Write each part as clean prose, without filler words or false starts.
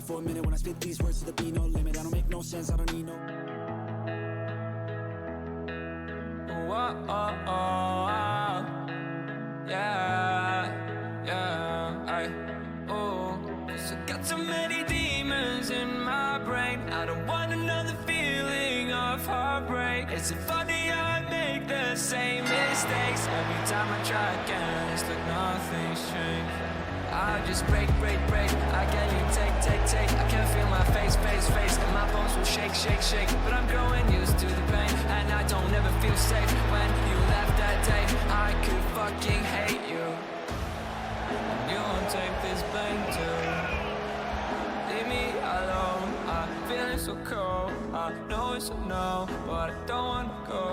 for a minute when I spit these words to the be no limit. I don't make no sense, I don't need no. So got so many demons in my brain. I don't want another feeling of heartbreak. Is it funny how I make the same mistakes? Every time I try again, it's like nothing's changed. I just break. I get you take. I can't feel my face. And my bones will shake. But I'm growing used to the pain, and I don't ever feel safe. When you left that day, I could fucking hate you. You won't take this blame too. Leave me alone, I'm feeling so cold. I know it's a no, but I don't wanna go.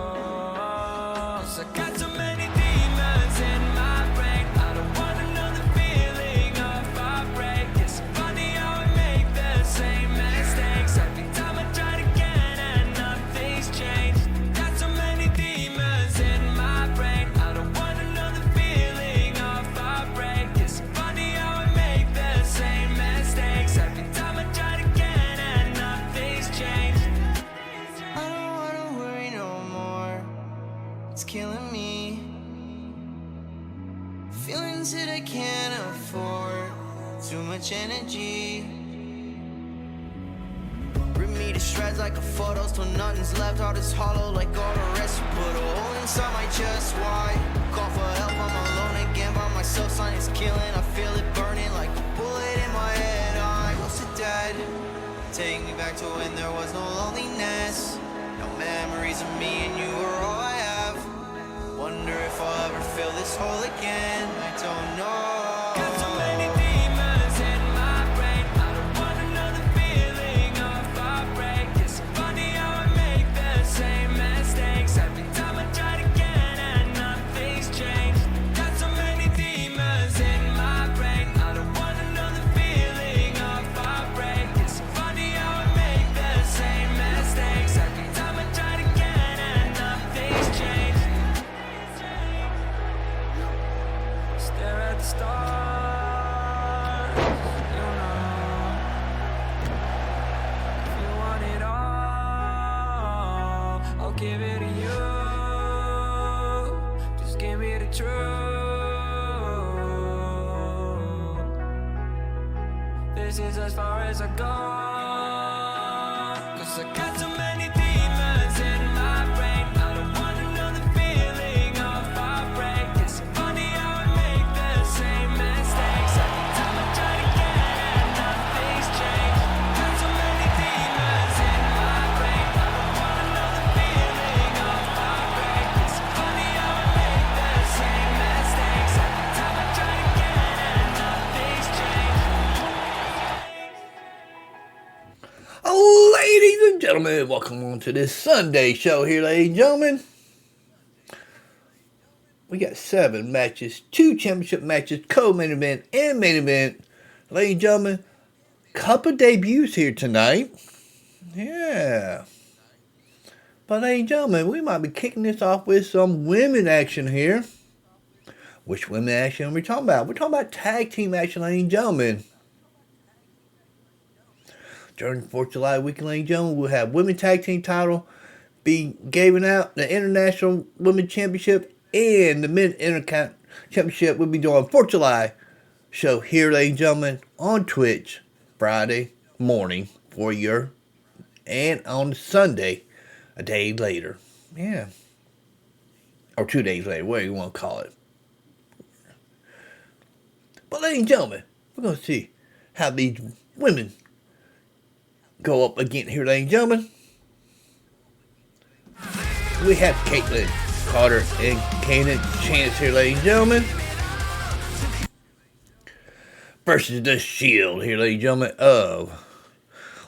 'Cause I got so many demons in my brain. I don't want another feeling of heartbreak. It's funny how I make the same mistakes. Every time I try again and nothing's changed. Got so many demons in my brain. I don't want another feeling of heartbreak. It's funny how I make the same mistakes. Every time I try again and nothing's changed. I don't wanna worry no more. It's killing me. Feelings that I can't afford. Too much energy. Rip me to shreds like a photo, till nothing's left. All this hollow like all the rest. You put a hole inside my chest. Why? Call for help. I'm alone again by myself. Sun is killing. I feel it burning like a bullet in my head. I'm close to dead. Take me back to when there was no loneliness. No memories of me and you are all I have. Wonder if I'll ever feel this hole again. I don't know. Got so many demons in my brain. I don't want another feeling of heartbreak. It's funny how I make the same mistakes. Every time I try again and nothing's changed. Got so many demons in my brain. I don't want another feeling of heartbreak. It's funny how I make the same mistakes. Every time I try again and nothing's changed. Stare at the stars, you know. If you want it all, I'll give it to you. Just give me the truth. This is as far as I go. 'Cause I got so many demons in my brain. I don't want another feeling of heartbreak. It's funny how I make the same mistakes. Every time I try again and nothing's changed. Got so many demons in my brain. I don't want another feeling of heartbreak. It's funny how I make the same mistakes. Every time I try again and nothing's changed. Ladies and gentlemen, welcome on to this Sunday show here, ladies and gentlemen. We got 7 matches, 2 championship matches, co-main event, and main event. Ladies and gentlemen, couple debuts here tonight. Yeah. But ladies and gentlemen, we might be kicking this off with some women action here. Which women action are we talking about? We're talking about tag team action, ladies and gentlemen. During the 4th of July weekend, ladies and gentlemen, we'll have women's tag team title be giving out the International Women's Championship, and the Men's Intercontinental Championship will be doing 4th of July show here, ladies and gentlemen, on Twitch Friday morning for your, and on Sunday a day later. Yeah. Or 2 days later, whatever you want to call it. But ladies and gentlemen, we're going to see how these women go up again here, ladies and gentlemen. We have Caitlin, Carter, and Kayden Chance here, ladies and gentlemen. Versus the Shield here, ladies and gentlemen, of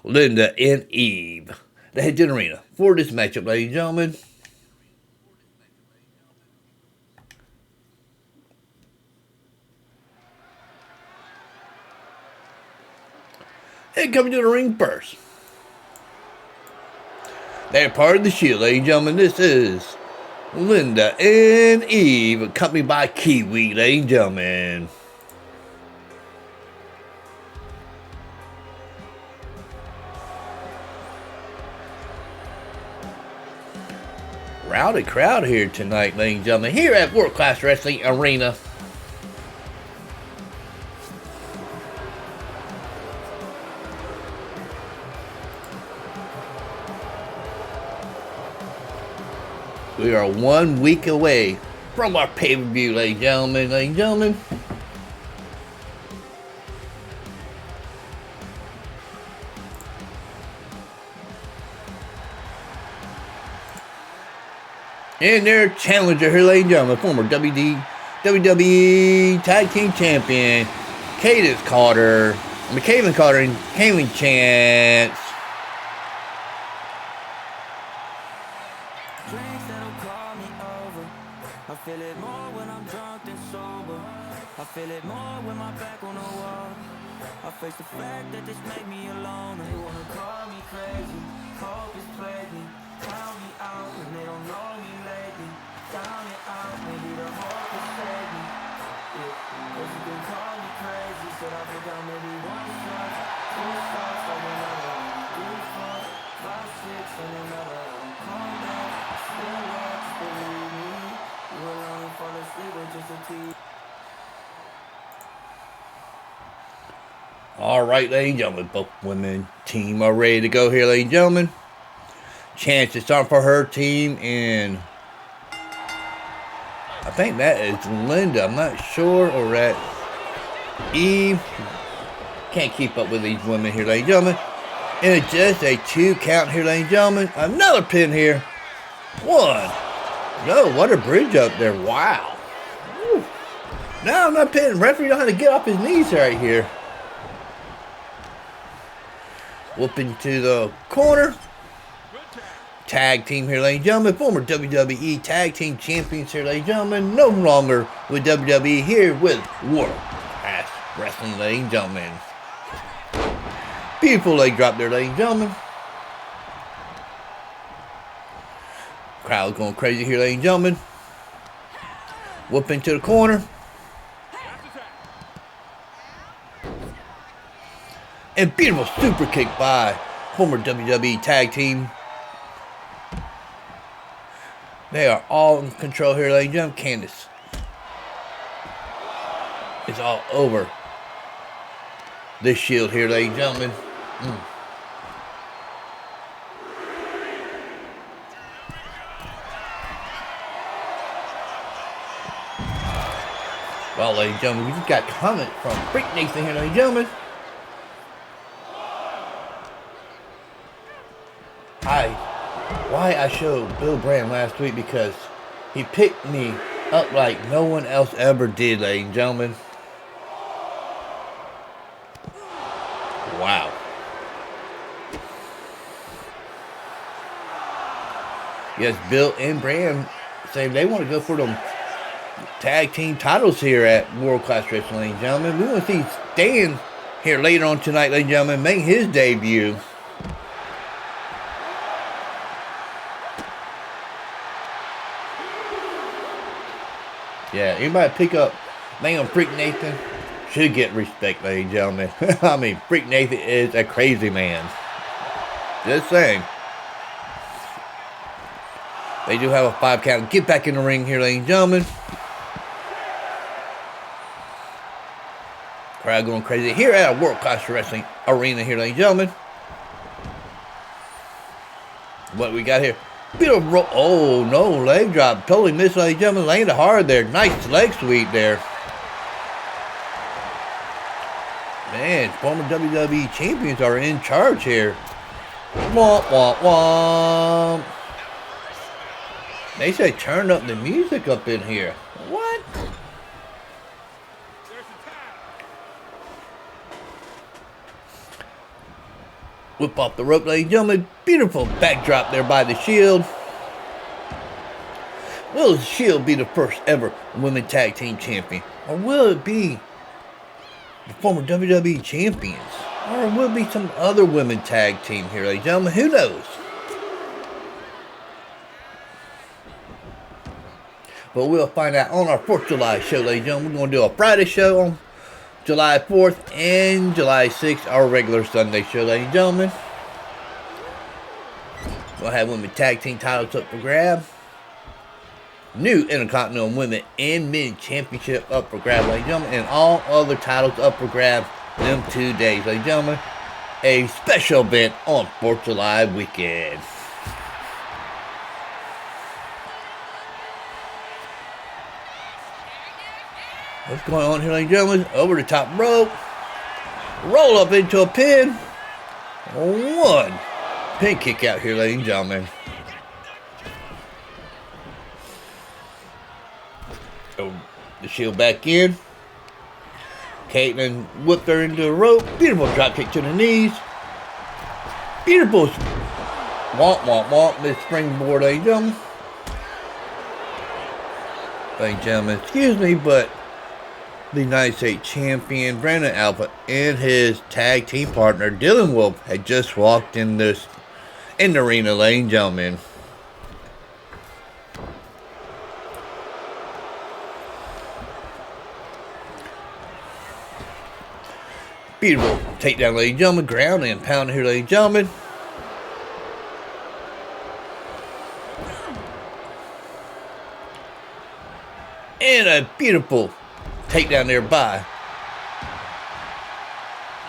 Linda and Eve. They head to the arena for this matchup, ladies and gentlemen. And coming to the ring first, they're part of the Shield, ladies and gentlemen. This is Linda and Eve, accompanied by Kiwi, ladies and gentlemen. Rowdy crowd here tonight, ladies and gentlemen, here at World Class Wrestling Arena. We are 1 week away from our pay-per-view, ladies and gentlemen, ladies and gentlemen. And their challenger here, ladies and gentlemen, former WWE Tag Team Champion, Kayden Carter and Kayden Chance. Drinks that'll call me over. I feel it more when I'm drunk than sober. I feel it more when my back on the wall. I face the fact that this made me alone. They wanna call me crazy, hope it's plague me, count me out when they don't know me lately. Down it out, maybe the hope will save me. Yeah, cause you can call me crazy, said I put down maybe 1 shot, 2 shots, like another one, 3, 4, 5, 6, and another one. Calm down, still watch, believe me. You alone and fall asleep with just a tea. Alright, ladies and gentlemen, both women team are ready to go here, ladies and gentlemen. Chance is starting for her team, and I think that is Linda. I'm not sure, or that Eve. Can't keep up with these women here, ladies and gentlemen. And it's just a 2 count here, ladies and gentlemen. Another pin here. 1. No, what a bridge up there. Wow. Woo. Now I'm not pinning. Referee don't have to get off his knees right here. Whooping to the corner. Tag team here, ladies and gentlemen. Former WWE Tag Team Champions here, ladies and gentlemen. No longer with WWE, here with World Class Wrestling, ladies and gentlemen. Beautiful leg drop there, ladies and gentlemen. Crowd going crazy here, ladies and gentlemen. Whooping to the corner. And beautiful super kick by former WWE Tag Team. They are all in control here, ladies and gentlemen. Candace is all over this Shield here, ladies and gentlemen. Well, ladies and gentlemen, we just got comment from Freak Nathan here, ladies and gentlemen. Why I showed Bill Bram last week, because he picked me up like no one else ever did, ladies and gentlemen. Wow. Yes, Bill and Bram say they want to go for them tag team titles here at World Class Wrestling, ladies and gentlemen. We want to see Stan here later on tonight, ladies and gentlemen, make his debut. Yeah, anybody pick up name on Freak Nathan should get respect, ladies and gentlemen. I mean, Freak Nathan is a crazy man. Just saying. They do have a 5 count. Get back in the ring here, ladies and gentlemen. Crowd going crazy here at a World Class Wrestling Arena here, ladies and gentlemen. What we got here? Beautiful roll. Oh, no, leg drop. Totally missed, ladies and gentlemen. Landed hard there. Nice leg sweep there. Man, former WWE champions are in charge here. Womp, womp, womp. They say turn up the music up in here. What? Whip off the rope, ladies and gentlemen. Beautiful backdrop there by the Shield. Will the Shield be the first ever women tag team champion? Or will it be the former WWE champions? Or will it be some other women tag team here, ladies and gentlemen? Who knows? But we'll find out on our 4th of July show, ladies and gentlemen. We're going to do a Friday show on July 4th and July 6th, our regular Sunday show, ladies and gentlemen. We'll have women tag team titles up for grab. new Intercontinental Women and Men Championship up for grabs, ladies and gentlemen, and all other titles up for grabs them 2 days, ladies and gentlemen. A special event on 4th of July weekend. What's going on here, ladies and gentlemen? Over the top rope. Roll up into a pin. One pin kick out here, ladies and gentlemen. Oh, the Shield back in. Kayden whipped her into the rope. Beautiful drop kick to the knees. Beautiful womp. This springboard, ladies and gentlemen. Ladies and gentlemen, excuse me, but the United States Champion Brandon Alpha and his tag team partner Dylan Wolf had just walked in the arena, ladies and gentlemen. Beautiful takedown, ladies and gentlemen. Ground and pound here, ladies and gentlemen. And a beautiful takedown there by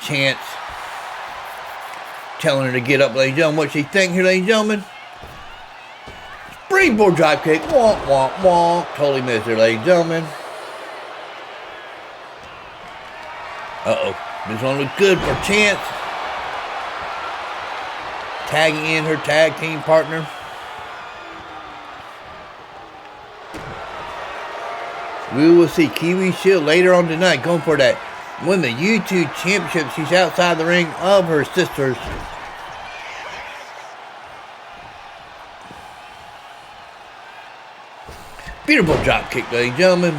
Chance. Telling her to get up, ladies and gentlemen. What she think here, ladies and gentlemen? Springboard drop kick. Womp. Totally missed her, ladies and gentlemen. Uh-oh. This one look good for Chance. Tagging in her tag team partner. We will see Kiwi Shield later on tonight going for that win the YouTube Championship. She's outside the ring of her sisters. Beautiful drop kick, ladies and gentlemen,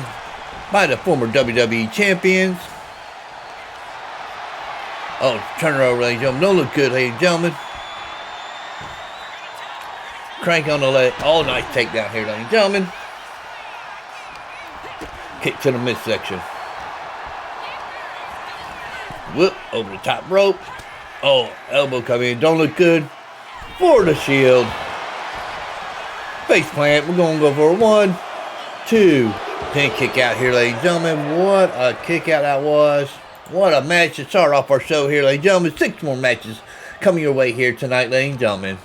by the former WWE Champions. Oh, turn her over, ladies and gentlemen. Don't look good, ladies and gentlemen. Crank on the leg. Oh, nice takedown here, ladies and gentlemen. Kick to the midsection. Whoop, over the top rope. Oh, elbow come in. Don't look good for the Shield. Face plant. We're going to go for a 1, 2. Pin kick out here, ladies and gentlemen. What a kick out that was. What a match to start off our show here, ladies and gentlemen. 6 more matches coming your way here tonight, ladies and gentlemen.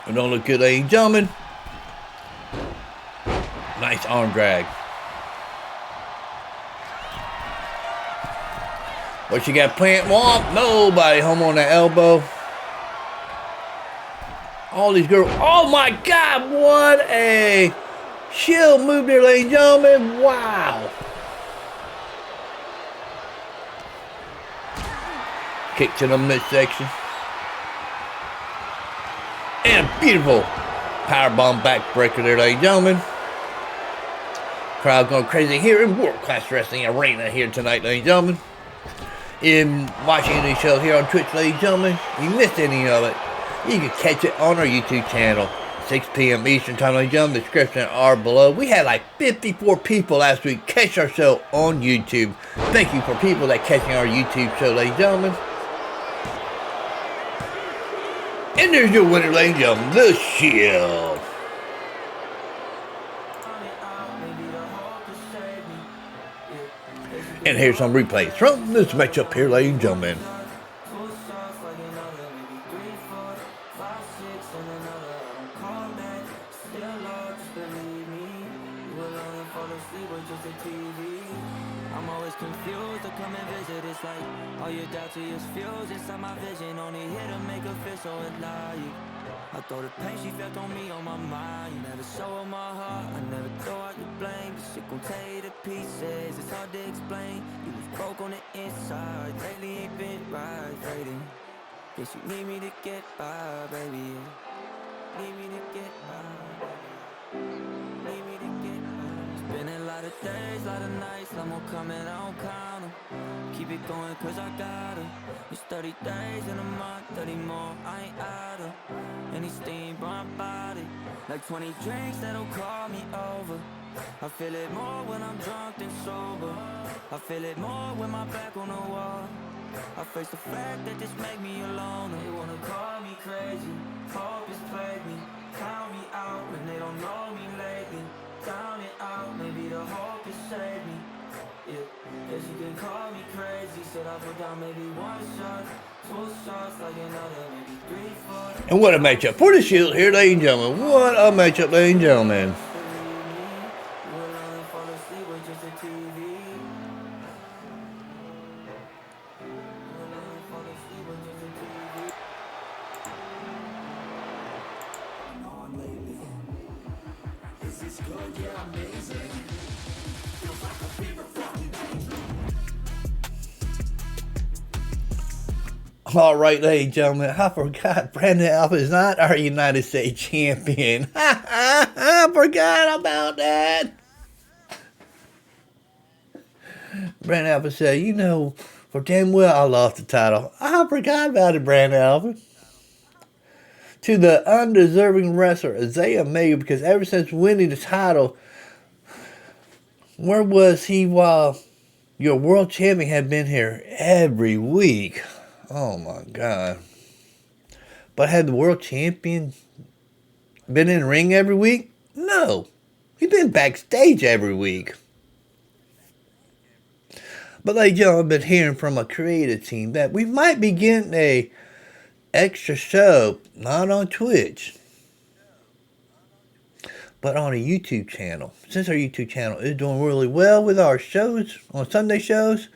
It don't look good, ladies and gentlemen. Nice arm drag. What you got, plant womp? Nobody home on the elbow. All these girls. Oh my God, what a Shield move there, ladies and gentlemen. Wow. Kick to the midsection. And a beautiful powerbomb backbreaker there, ladies and gentlemen. Crowd going crazy here in World Class Wrestling Arena here tonight, ladies and gentlemen. In watching these shows here on Twitch, ladies and gentlemen, if you missed any of it, you can catch it on our YouTube channel, 6 p.m. Eastern Time, ladies and gentlemen. The description are below. We had like 54 people last week catch our show on YouTube. Thank you for people that catching our YouTube show, ladies and gentlemen. And there's your winner, ladies and gentlemen, the Shield. And here's some replays from this matchup here, ladies and gentlemen. I'm always confused to come and visit. It's like all your doubts are just fused inside my vision. Only here to make her feel so alive. I throw the pain she felt on me on my mind. Never show her my heart. I never thought you blame. This shit gon' tear you to pieces. It's hard to explain. You was broke on the inside. Lately ain't been right, fading. Guess you need me to get by, baby. Need me to get by, baby. Need me to get by. Been a lot of days, lot of nights, lot more coming, I don't count 'em. Keep it going cause I gotta. It's 30 days in a month, 30 more, I ain't idle. Any steam, bro, I'm body. Like 20 drinks that'll call me over. I feel it more when I'm drunk than sober. I feel it more when my back on the wall. I face the fact that this make me alone. They wanna call me crazy, hope it's plagued me. Count me out when they don't know me lately. Down it out, maybe the hope has saved me. Yeah, guess you can call me crazy. Said I put down maybe one shot, two shots, like another, maybe 3, 4. And what a matchup for the Shield here, ladies and gentlemen. What a matchup, ladies and gentlemen. All right, ladies and gentlemen, I forgot Brandon Alpha is not our United States champion. I forgot about that. Brandon Alpha said, you know, for damn well I lost the title. I forgot about it, Brandon Alpha. To the undeserving wrestler, Isaiah May, because ever since winning the title, where was he while your world champion had been here every week? Oh my God. But had the world champion been in the ring every week? No. He's been backstage every week. But ladies and gentlemen, I've been hearing from a creative team that we might be getting a extra show, not on Twitch, but on a YouTube channel. Since our YouTube channel is doing really well with our shows, on Sunday shows,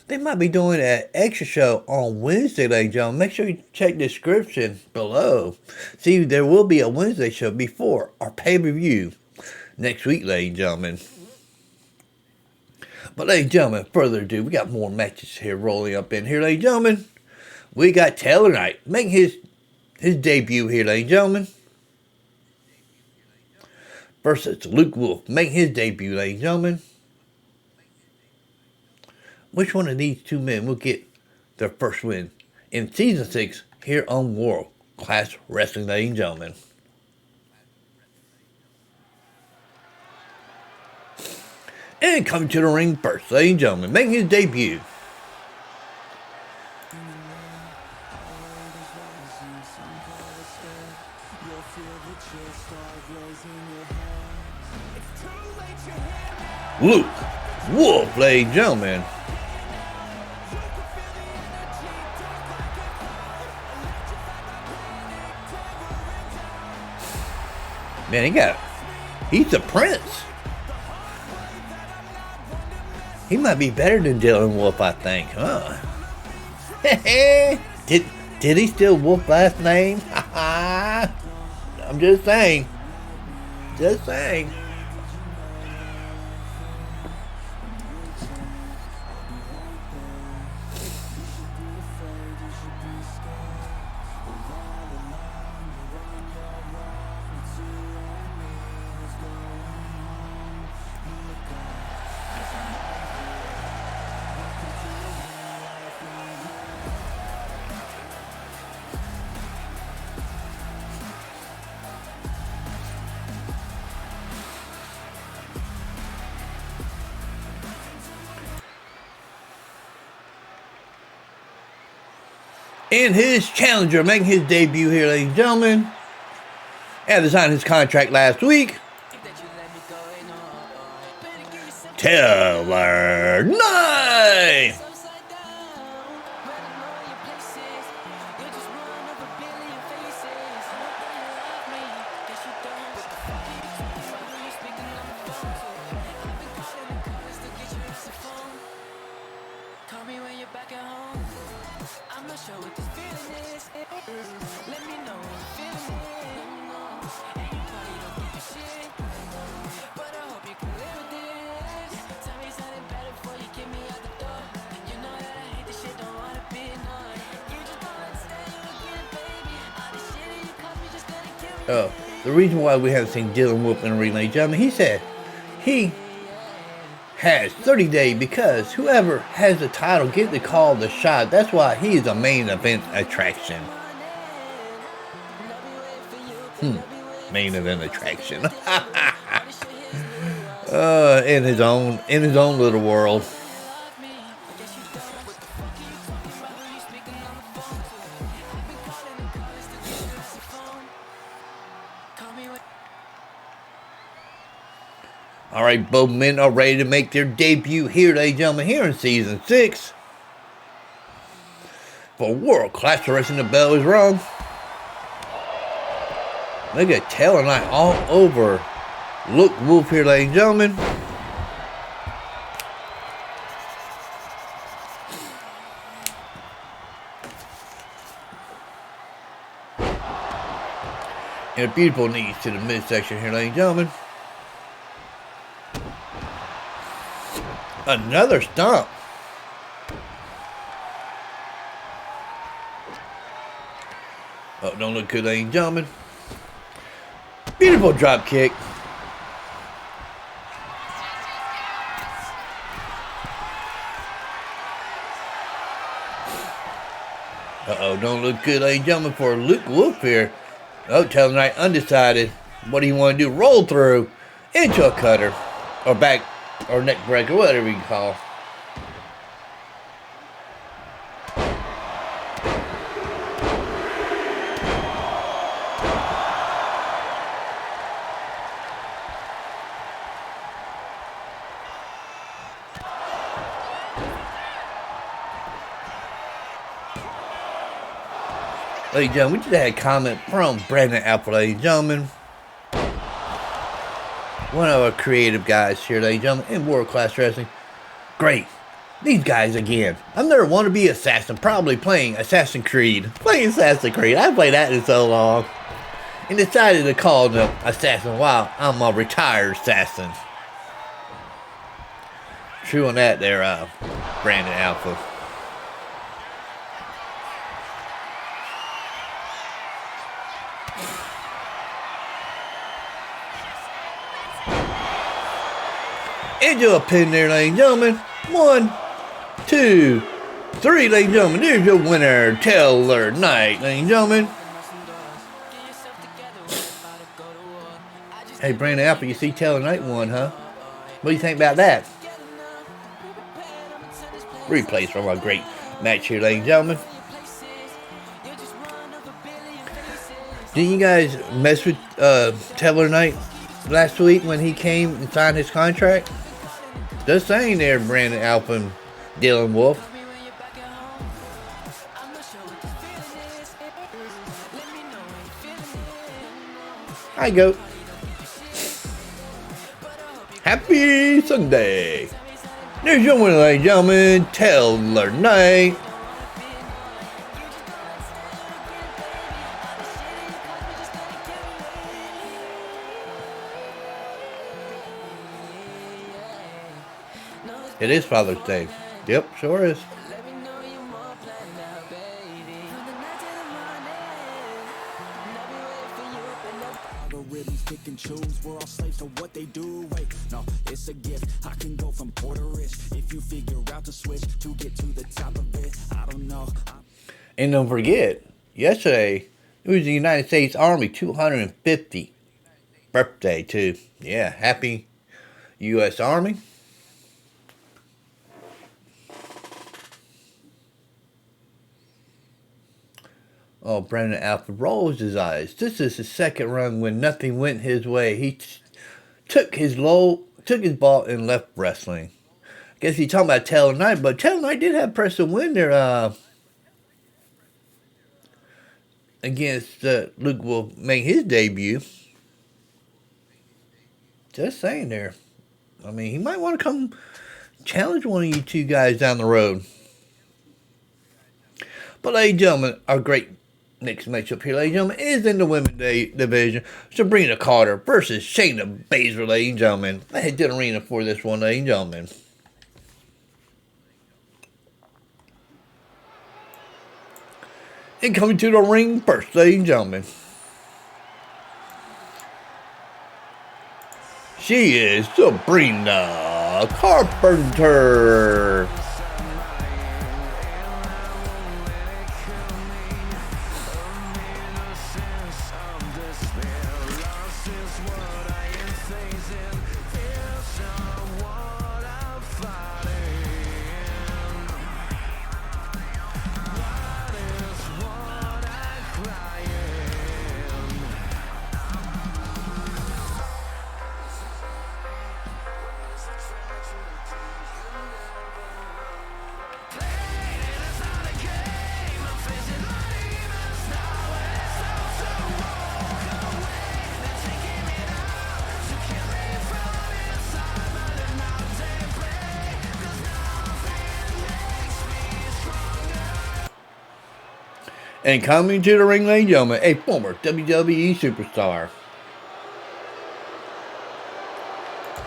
they might be doing an extra show on Wednesday, ladies and gentlemen. Make sure you check the description below. See, there will be a Wednesday show before our pay-per-view next week, ladies and gentlemen. But ladies and gentlemen, further ado, we got more matches here rolling up in here, ladies and gentlemen. We got Taylor Knight making his debut here, ladies and gentlemen. Versus Luke Wolf making his debut, ladies and gentlemen. Which one of these two men will get their first win in Season 6 here on World Class Wrestling, ladies and gentlemen? And coming to the ring first, ladies and gentlemen, making his debut. Luke Wolf, ladies and gentlemen. Man, he's the prince. He might be better than Dylan Wolf, I think, huh? Did he steal Wolf last name? I'm just saying. Just saying. And his challenger making his debut here, ladies and gentlemen. After signing his contract last week, Taylor Knight. The reason why we haven't seen Dylan Wolf in the ring, ladies and gentlemen, he said he has 30 days because whoever has the title gets to call the shot. That's why he is a main event attraction. Main event attraction. In his own little world. All right, both men are ready to make their debut here, ladies and gentlemen, here in season 6. For world class wrestling, the bell is rung. Look at Taylor Knight all over Luke Wolf here, ladies and gentlemen. And a beautiful knees to the midsection here, ladies and gentlemen. Another stomp. Oh, don't look good, ladies and gentlemen. Beautiful drop kick. Uh-oh, don't look good, ladies and gentlemen, for Luke Wolf here. Oh, Taylor Knight undecided. What do you want to do? Roll through into a cutter. Or back, or neck breaker, whatever you can call. Ladies and gentlemen, we just had a comment from Brandon Alpha, ladies and gentlemen. One of our creative guys here, ladies and gentlemen, in World Class Wrestling. Great. These guys again. I've never wanted to be assassin, probably playing Assassin's Creed. Playing Assassin's Creed. I haven't played that in so long. And decided to call them assassin while I'm a retired assassin. True on that there, Brandon Alpha. Into a pin there, ladies and gentlemen. 1, 2, 3, ladies and gentlemen. There's your winner, Taylor Knight, ladies and gentlemen. Hey, Brandon Alpha, you see Taylor Knight won, huh? What do you think about that? Replays from our great match here, ladies and gentlemen. Didn't you guys mess with Taylor Knight last week when he came and signed his contract? Just saying there, Brandon Alpha and Dylan Wolf. Hi, Goat. Happy Sunday. There's your winner, ladies and gentlemen, Taylor Knight. It is Father's Day. Yep, sure is. Pick and choose, we're all slaves to what they do. Wait, no, it's a gift. I can go from poor to rich if you figure out the switch to get to the top of it. I don't know. And don't forget, yesterday it was the United States Army 250th birthday too. Yeah, happy U.S. Army. Oh, Brandon Alpha rolls his eyes. This is his second run when nothing went his way. He took his ball and left wrestling. I guess he's talking about Taylor Knight, but Taylor Knight did have Preston win there against Luke will make his debut. Just saying there. I mean, he might want to come challenge one of you two guys down the road. But ladies and gentlemen, our great next matchup here, ladies and gentlemen, is in the women's division. Sabrina Carter versus Shayna Basler, ladies and gentlemen. I head to the arena for this one, ladies and gentlemen. And coming to the ring first, ladies and gentlemen. She is Sabrina Carpenter. And coming to the ring, ladies and gentlemen, a former WWE superstar,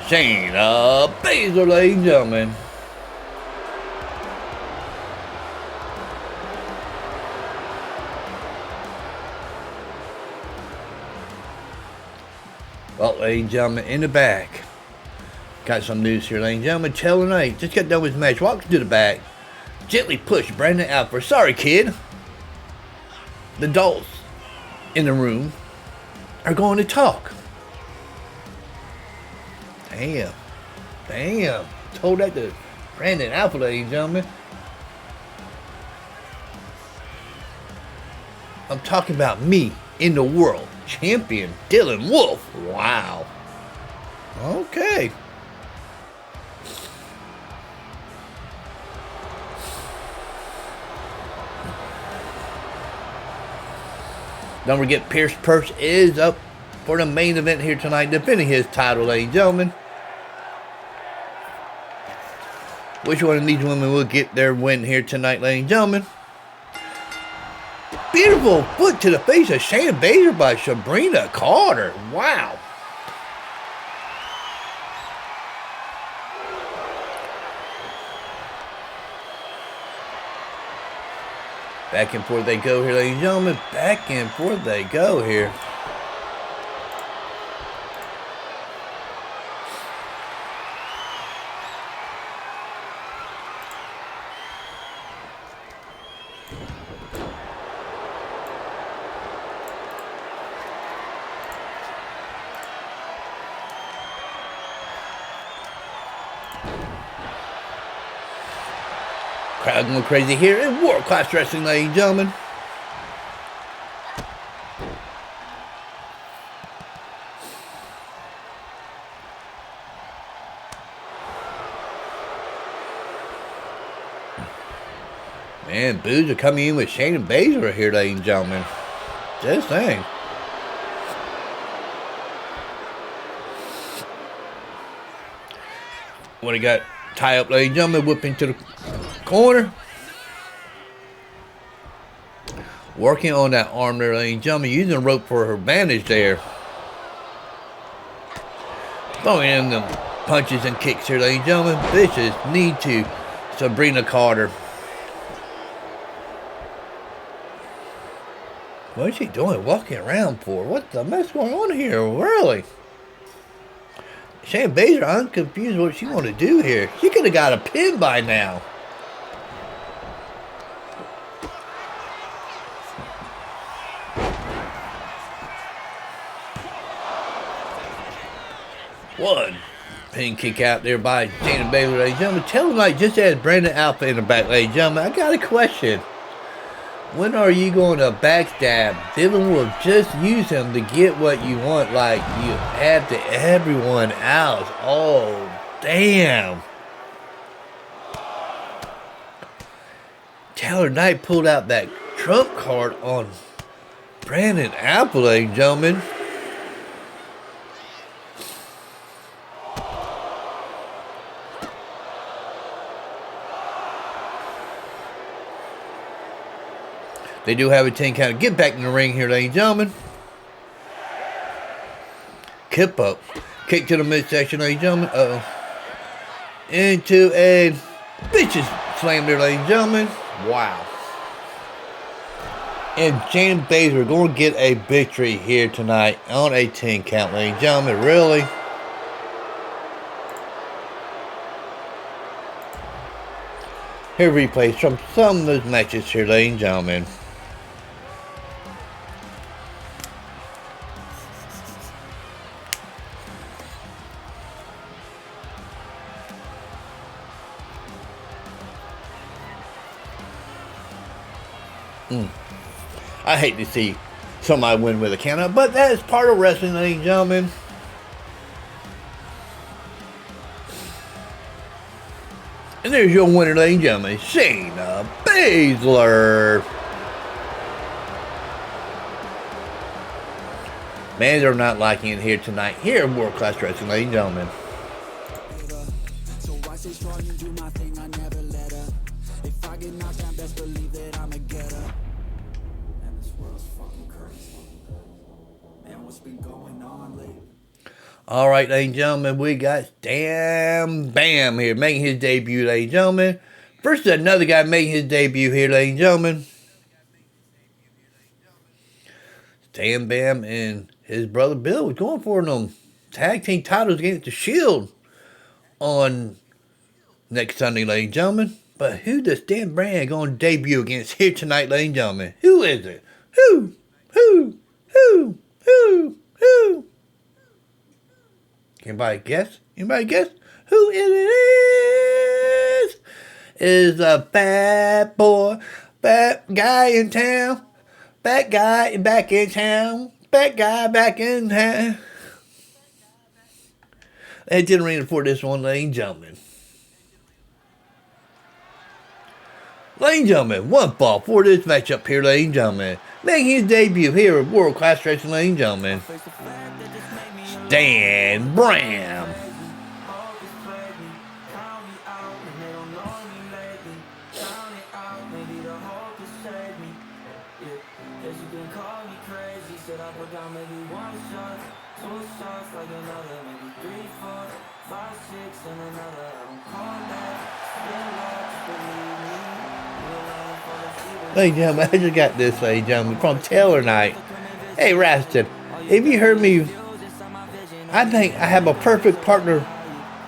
Shayna Basler, ladies and gentlemen. Well, ladies and gentlemen, in the back, got some news here, ladies and gentlemen. Taylor Knight just got done with his match, walks to the back, gently pushed Brandon out for sorry, kid. The adults in the room are going to talk. Damn. Told that to Brandon Alpha, ladies and gentlemen. I'm talking about me in the world. Champion Dylan Wolf. Wow. Okay. Don't forget, Perch is up for the main event here tonight, defending his title, ladies and gentlemen. Which one of these women will get their win here tonight, ladies and gentlemen? Beautiful foot to the face of Shayna Basler by Sabrina Carter. Wow. Back and forth they go here, ladies and gentlemen. Back and forth they go here. Crowd going crazy here in World Class Wrestling, ladies and gentlemen. Man, boos are coming in with Shayna Basler here, ladies and gentlemen. Just saying. What he got? Tie up, ladies and gentlemen, whipping to the corner. Working on that arm there, ladies and gentlemen, using the rope for her bandage there. Throwing in them punches and kicks here, ladies and gentlemen. Vicious knee to Sabrina Carter. What is she doing walking around for? What the mess going on here, really? Shayna Basler, I'm confused what she want to do here. She could have got a pin by now. One pin kick out there by Shayna Basler, ladies and gentlemen. Taylor Knight just had Brandon Alpha in the back, ladies and gentlemen. I got a question. When are you going to backstab? Dylan will just use him to get what you want, like you have to everyone else. Oh, damn. Taylor Knight pulled out that trump card on Brandon Alpha, ladies and gentlemen. They do have a 10 count. Get back in the ring here, ladies and gentlemen. Kip up. Kick to the midsection, ladies and gentlemen. Uh-oh. Into a vicious slam there, ladies and gentlemen. Wow. And Shayna Basler going to get a victory here tonight on a 10 count, ladies and gentlemen. Really? Here replays from some of those matches here, ladies and gentlemen. I hate to see somebody win with a countout, but that is part of wrestling, ladies and gentlemen. And there's your winner, ladies and gentlemen, Shayna Basler. Man, they're not liking it here tonight. Here in World Class Wrestling, ladies and gentlemen. So I stay strong and do my thing, I never let up. If I get knocked down, best believe that I'ma get up. And this world's fucking crazy. Man, what's been going on lately? All right, ladies and gentlemen, we got Damn Bam here making his debut, ladies and gentlemen. First, another guy making his debut here, ladies and gentlemen. Damn Bam and his brother Bill was going for them tag team titles against the Shield on next Sunday, ladies and gentlemen. But who does Dan Bam going to debut against here tonight, ladies and gentlemen? Who is it? Who? Anybody guess? Anybody guess who it is? Is a bad boy, bad guy in town, bad guy back in town, bad guy back in town. That didn't ring for this one, ladies and gentlemen. Ladies and gentlemen, one fall for this matchup here, ladies and gentlemen. Making his debut here at World Class Wrestling, ladies and gentlemen. Dan Bram. Ladies and gentlemen, I just got this, ladies and gentlemen, from Taylor Knight. Hey, Raston, if you heard me, I think I have a perfect partner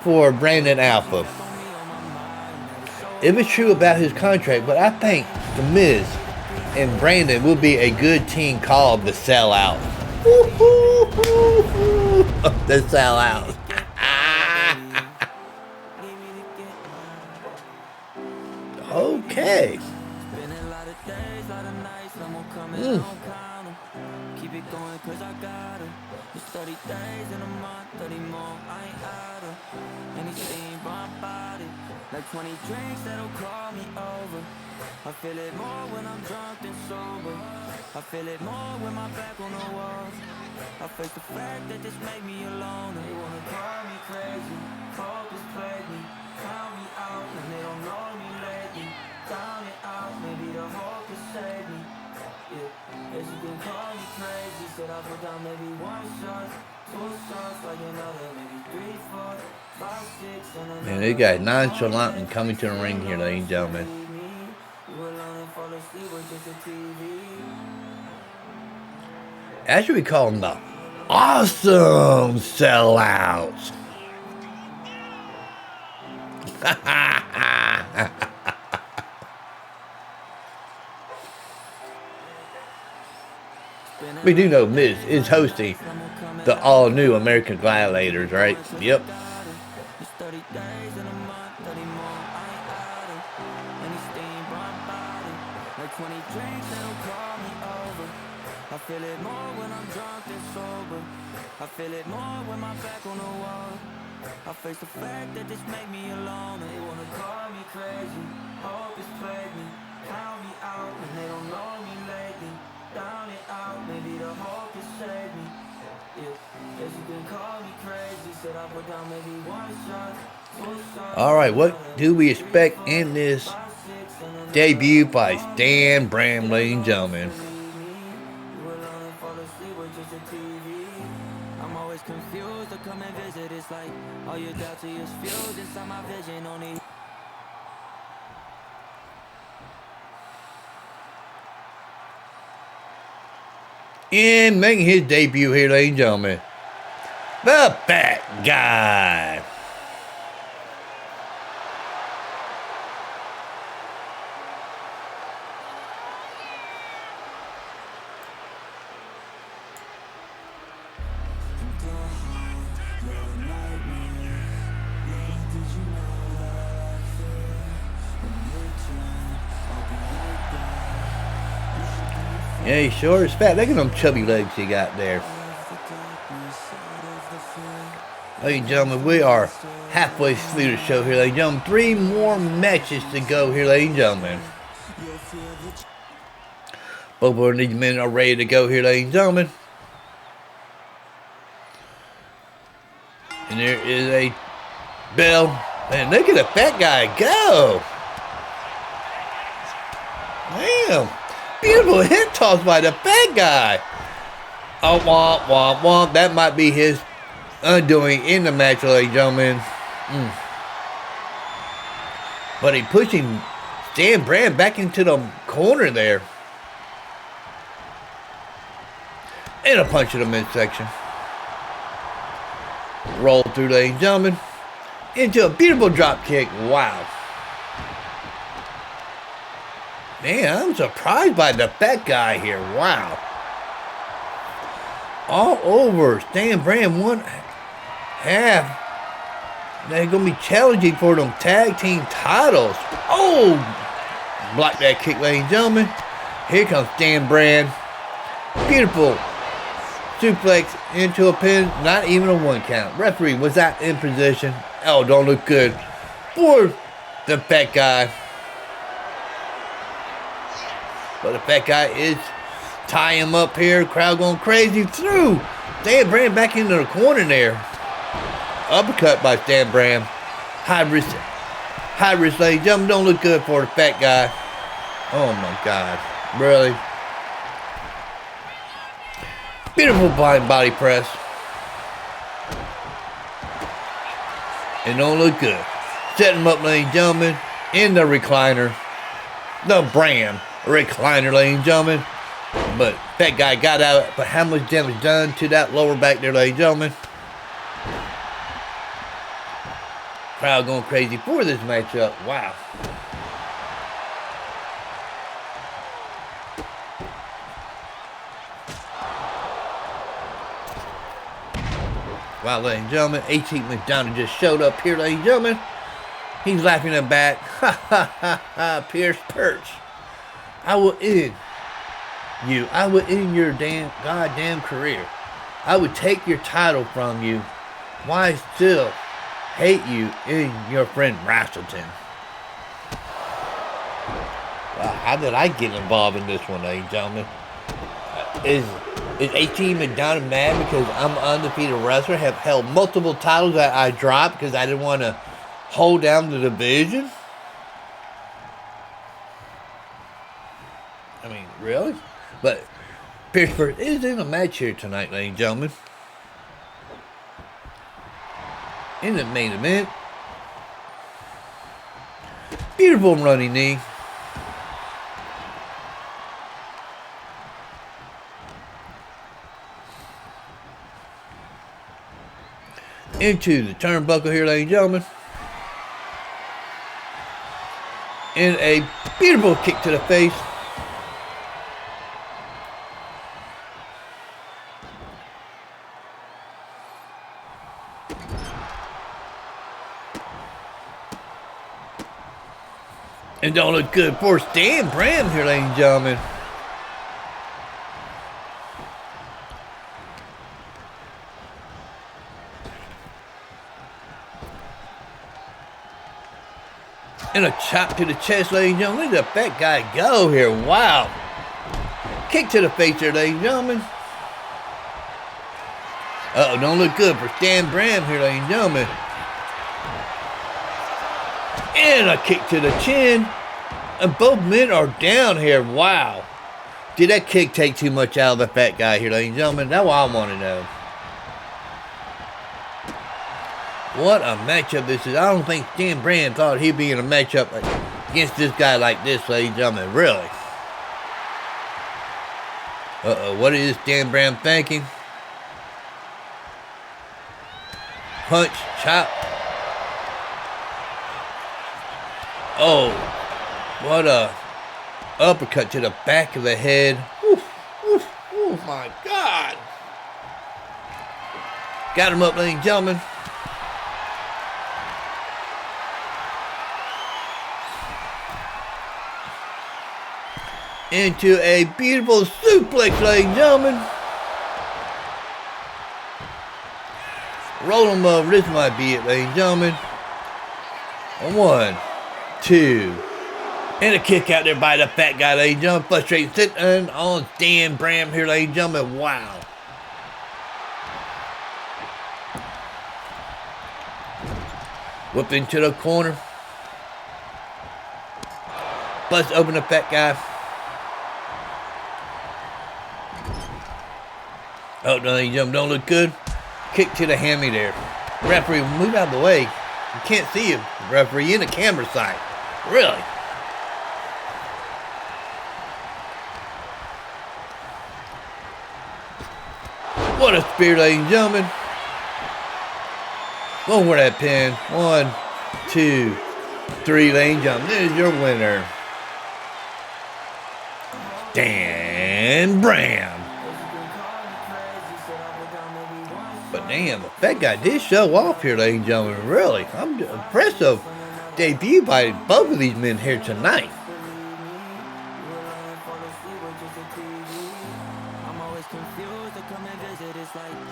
for Brandon Alpha. If it's true about his contract, but I think The Miz and Brandon will be a good team called the Sellout. The Sellout. Okay. Keep it going cause I got her. It's 30 days in a month, 30 more, I ain't out of anything but my body. Like 20 drinks that'll call me over. I feel it more when I'm drunk than sober. I feel it more when my back on the walls. I face the fact that this made me alone. They wanna call me crazy, focus played me, count me out, and they don't know me lately. Down it out, maybe the hope could save me. As you can call me crazy, said I put down maybe one shot, two shots, like another, maybe 3, 4, 5, 6, and another. Man, they got nonchalant and coming to the ring here, ladies and gentlemen. As we call them, the awesome sellouts. We do know Miz is hosting the all-new American Gladiators, right? Yep. I feel it more when I'm drunk than sober. I feel it more when my back on the wall. I face the fact that this made me alone. They wanna call me crazy, hope it's played me, count me out, and they don't know me lately. Down it out, maybe the hope has saved me. Yeah, as you can call me crazy, said I put down maybe one shot, two shots. All right, what do we expect in this debut by Dan Bram, ladies and gentlemen? I'm always confused to come and visit. It's like all your doubts are just fused inside my vision. Only And making his debut here, ladies and gentlemen, the Fat Guy. Yeah, he sure is fat. Look at them chubby legs he got there. Ladies and gentlemen, we are halfway through the show here, ladies and gentlemen. 3 more matches to go here, ladies and gentlemen. Both of these men are ready to go here, ladies and gentlemen. And there is a bell. Man, look at the fat guy go. Damn. Beautiful hip toss by the fat guy. Oh, womp, womp, womp. That might be his undoing in the match, ladies and gentlemen. But he pushing Stan Bram back into the corner there. And a punch in the midsection. Roll through, ladies and gentlemen. Into a beautiful drop kick. Wow. Man, I'm surprised by the fat guy here. Wow. All over. Stan Bram, one half. They're going to be challenging for them tag team titles. Oh! Block that kick, ladies and gentlemen. Here comes Stan Bram. Beautiful suplex into a pin. Not even a 1 count. Referee was not in position. Oh, don't look good for the fat guy. But the fat guy is tying him up here. Crowd going crazy through. Stan Bram back into the corner there. Uppercut by Stan Bram. High wrist, ladies and gentlemen. Don't look good for the fat guy. Oh my God. Really? Beautiful blind body press. And don't look good. Set him up, ladies and gentlemen. In the recliner. The Bram recliner, ladies and gentlemen. But that guy got out. But how much damage done to that lower back there, ladies and gentlemen? Crowd going crazy for this matchup. Wow. Wow, ladies and gentlemen. 18 McDonald just showed up here, ladies and gentlemen. He's laughing in the back. Ha ha ha ha. Perch. I will end you. I will end your goddamn career. I would take your title from you. Why still hate you and your friend Wrestleton? Well, how did I get involved in this one, ladies and gentlemen? Is 18 McDonald mad because I'm an undefeated wrestler? Have held multiple titles that I dropped because I didn't want to hold down the division? I mean, really? But Perch is in a match here tonight, ladies and gentlemen. In the main event. Beautiful running knee. Into the turnbuckle here, ladies and gentlemen. And a beautiful kick to the face. And don't look good for Stan Bram here, ladies and gentlemen. And a chop to the chest, ladies and gentlemen. Look at the fat guy go here. Wow. Kick to the face here, ladies and gentlemen. Uh-oh, don't look good for Stan Bram here, ladies and gentlemen. And a kick to the chin. And both men are down here. Wow. Did that kick take too much out of the fat guy here, ladies and gentlemen? That's what I want to know. What a matchup this is. I don't think Stan Bram thought he'd be in a matchup against this guy like this, ladies and gentlemen. Really. Uh-oh. What is Stan Bram thinking? Punch. Chop. Oh, what a uppercut to the back of the head. Oof, oof, oh my God. Got him up, ladies and gentlemen. Into a beautiful suplex, ladies and gentlemen. Roll him over. This might be it, ladies and gentlemen. 1, 2. And a kick out there by the fat guy, ladies and gentlemen. Frustrating sitting on Dan Bram here, ladies and gentlemen. Wow. Whipped into the corner. Bust open the fat guy. Oh, no, ladies and gentlemen, don't look good. Kick to the hammy there. Referee, move out of the way. You can't see him. Referee in the camera side. Really? What a spear, ladies and gentlemen. Going for that pin. 1, 2, 3, ladies and gentlemen. This is your winner, Dan Bram. But damn, that guy did show off here, ladies and gentlemen. Really, I'm impressed of debut by both of these men here tonight.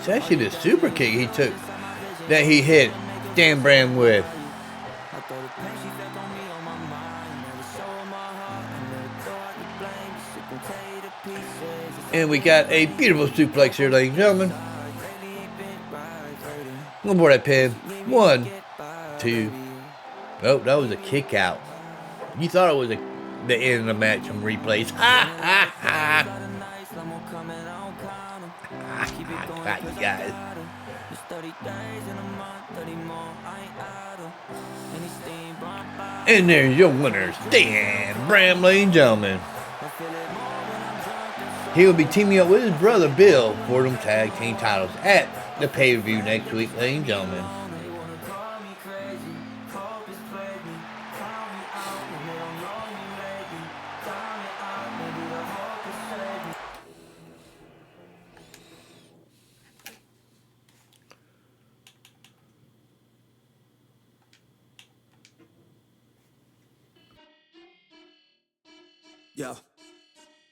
Especially the super kick he took, that he hit Dan Bram with. And we got a beautiful suplex here, ladies and gentlemen. One more that pin. 1, 2. Oh, that was a kick out. You thought it was the end of the match from replays. Ha ha ha. Got you guys. And there's your winners, Dan Bram, ladies and gentlemen. He will be teaming up with his brother Bill for them tag team titles at the pay-per-view next week, ladies and gentlemen. Yo,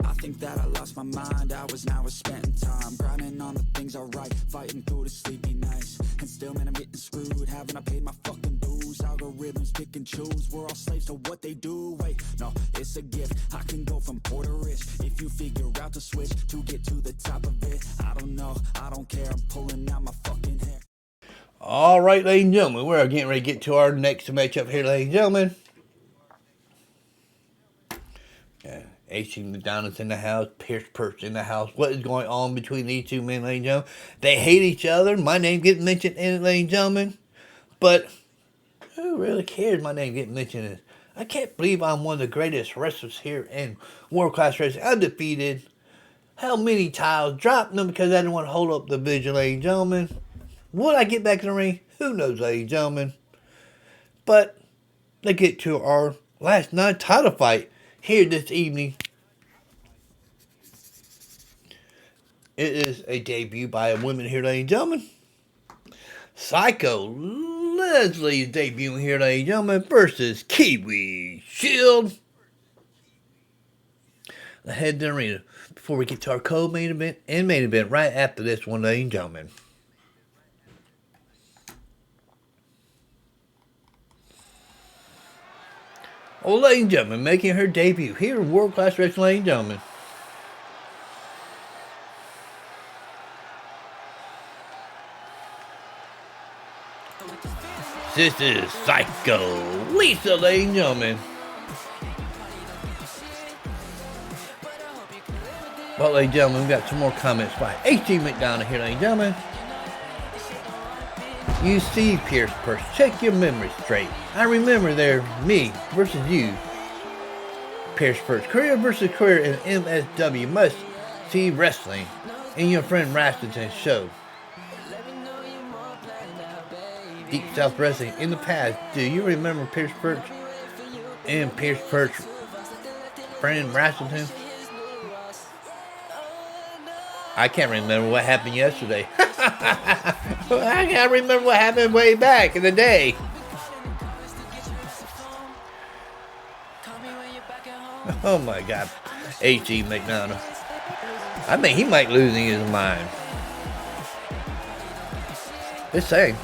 I think that I lost my mind. Hours now spent time grinding on the things I write, fighting through the sleepy nights, and still, man, I'm getting screwed. Haven't I paid my fucking dues? Algorithms pick and choose. We're all slaves to what they do. Wait, no, it's a gift. I can go from poor to rich if you figure out the switch to get to the top of it. I don't know, I don't care. I'm pulling out my fucking hair. All right, ladies and gentlemen, we're getting ready to get to our next matchup here, ladies and gentlemen. AC McDonald's in the house, Perch in the house. What is going on between these two men, ladies and gentlemen? They hate each other. My name gets mentioned in it, ladies and gentlemen. But who really cares my name getting mentioned in it? I can't believe I'm one of the greatest wrestlers here in World Class Wrestling. Undefeated. How many titles? Dropped them because I didn't want to hold up the vision, ladies and gentlemen. Would I get back in the ring? Who knows, ladies and gentlemen. But let's get to our last non-title fight here this evening. It is a debut by a woman here, ladies and gentlemen. Psycho Leslie is debuting here, ladies and gentlemen, versus Kiwi Shield. Let's head to the arena before we get to our co-main event and main event right after this one, ladies and gentlemen. Oh, ladies and gentlemen, making her debut here in World Class Wrestling, ladies and gentlemen. This is Psycho Lisa, ladies and gentlemen. Well, ladies and gentlemen, we've got some more comments by H.G. McDonald here, ladies and gentlemen. You see, Perch, check your memory straight. I remember there, me versus you. Perch, career versus career in MSW must see wrestling in your friend Rasmussen's show. Deep South Wrestling in the past. Do you remember Perch and Perch friend Rasmussen? I can't remember what happened yesterday. I gotta remember what happened way back in the day. Oh my God. H.E. McDonough. I think he might lose his mind. Just saying.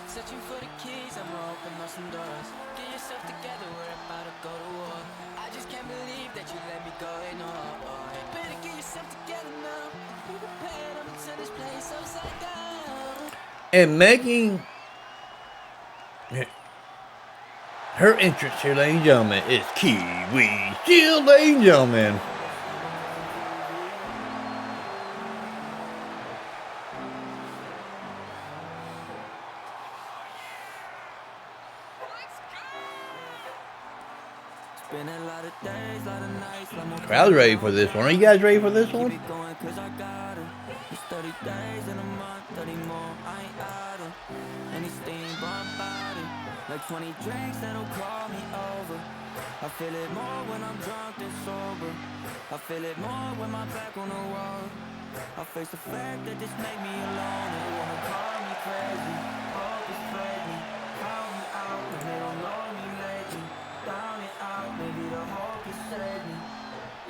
Searching for the keys, I'm gonna open up some doors. Get yourself together, we're about to go to war. I just can't believe that you let me go and better get yourself together now. Be prepared, I'm gonna turn this place upside down. And making her entrance here, ladies and gentlemen, is Kiwi. Still, ladies and gentlemen. Crowd's ready for this one. Are you guys ready for this one? 30 days in a month, 30 more, I ain't out of anything but body. Like 20 drinks that'll call me over. I feel it more when I'm drunk than sober. I feel it more when my back on the wall. I face the fact that this made me alone. They wanna call me crazy, hope it's me. Count me out when they don't know me lately. Down and out, maybe the hope can save me.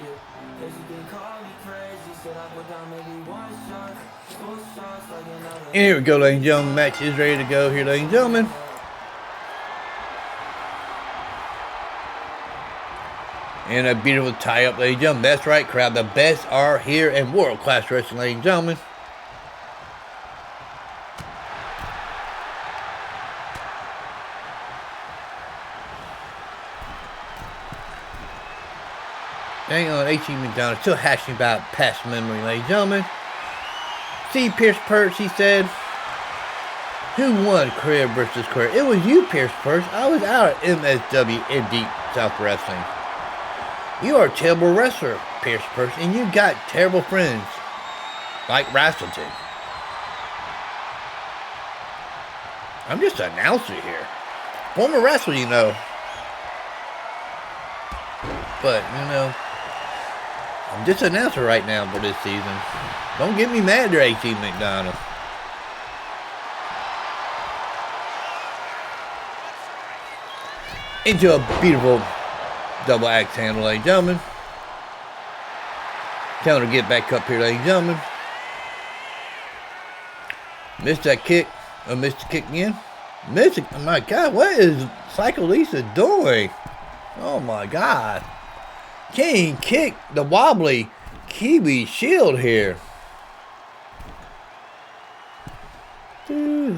Yeah, guess you can call me crazy. Said I put down maybe one shot, two shots like another. And here we go, ladies and gentlemen. Match is ready to go here, ladies and gentlemen. And a beautiful tie-up, ladies and gentlemen. That's right, crowd. The best are here in world-class wrestling, ladies and gentlemen. Hang on, H.E. McDonough still hashing about past memory, ladies and gentlemen. See, Perch, he said, who won career versus career? It was you, Perch. I was out at MSW in Deep South Wrestling. You are a terrible wrestler, Perch, and you got terrible friends, like Wrestleton. I'm just an announcer here. Former wrestler, you know. But, you know, I'm just an announcer right now for this season. Don't get me mad there, H.E. McDonough. Into a beautiful double axe handle, ladies and gentlemen. Tell her to get back up here, ladies and gentlemen. Missed that kick. Missed the kick again. Missed it. Oh my God, what is Psycho Lisa doing? Oh my God. Can't kick the wobbly Kiwi shield here. And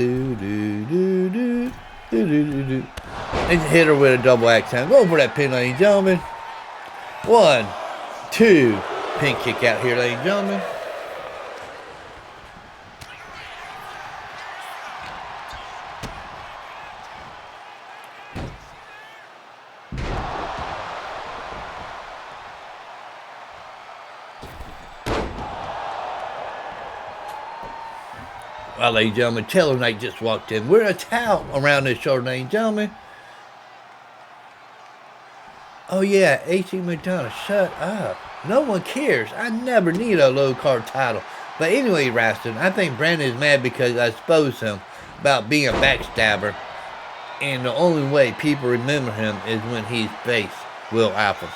hit her with a double axe handle. Go for that pin, ladies and gentlemen. 1, 2. Pin kick out here, ladies and gentlemen. Well, ladies and gentlemen, Taylor Knight just walked in. We're a towel around this shoulder, ladies and gentlemen. Oh, yeah, H.E. McDonough, shut up. No one cares. I never need a low-card title. But anyway, Raston, I think Brandon is mad because I exposed him about being a backstabber. And the only way people remember him is when he's faced Will Alpha.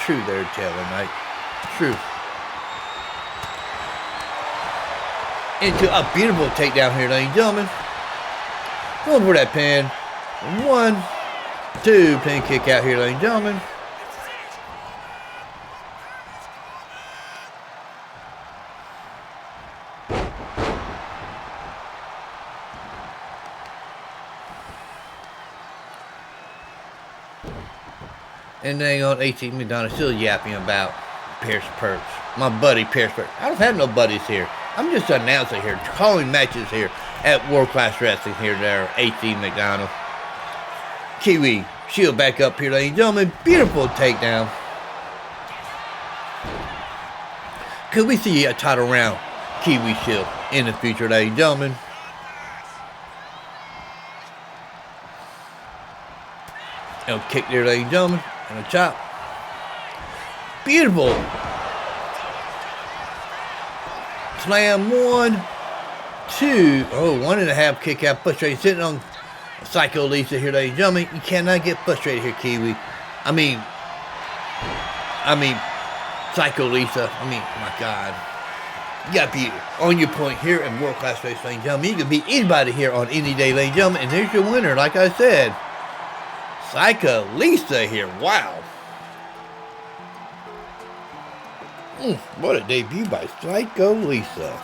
True there, Taylor Knight. True. Into a beautiful takedown here, ladies and gentlemen. Going for that pin. 1, 2, pin kick out here, ladies and gentlemen. And then on H.E. McDonough still yapping about Perch. My buddy Perch. I don't have no buddies here. I'm just an announcer here, calling matches here at World Class Wrestling here there, H.E. McDonough. Kiwi, shield back up here, ladies and gentlemen. Beautiful takedown. Could we see a title round Kiwi Shield in the future, ladies and gentlemen? And a kick there, ladies and gentlemen, and a chop. Beautiful. Slam 1, 2. Oh, 1.5 kick out. Frustrated. Sitting on Psycho Lisa here, ladies and gentlemen. You cannot get frustrated here, Kiwi. I mean, Psycho Lisa. My God. You got to be on your point here in World Class Race, ladies and gentlemen. You can beat anybody here on any day, ladies and gentlemen. And there's your winner, like I said. Psycho Lisa here. Wow. What a debut by Psycho Lisa.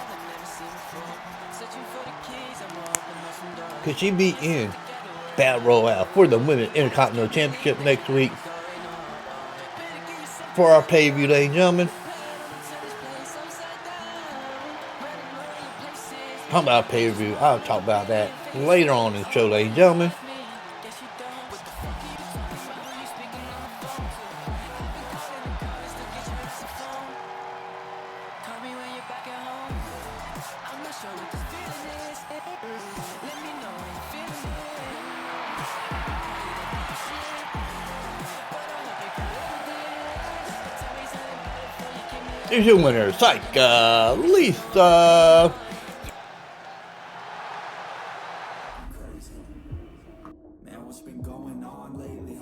Could she be in Battle Royale for the Women's Intercontinental Championship next week? For our pay-per-view, ladies and gentlemen. Talk about pay-per-view. I'll talk about that later on in the show, ladies and gentlemen. Here's your winner, Psycho Lisa. Man, what's been going on lately?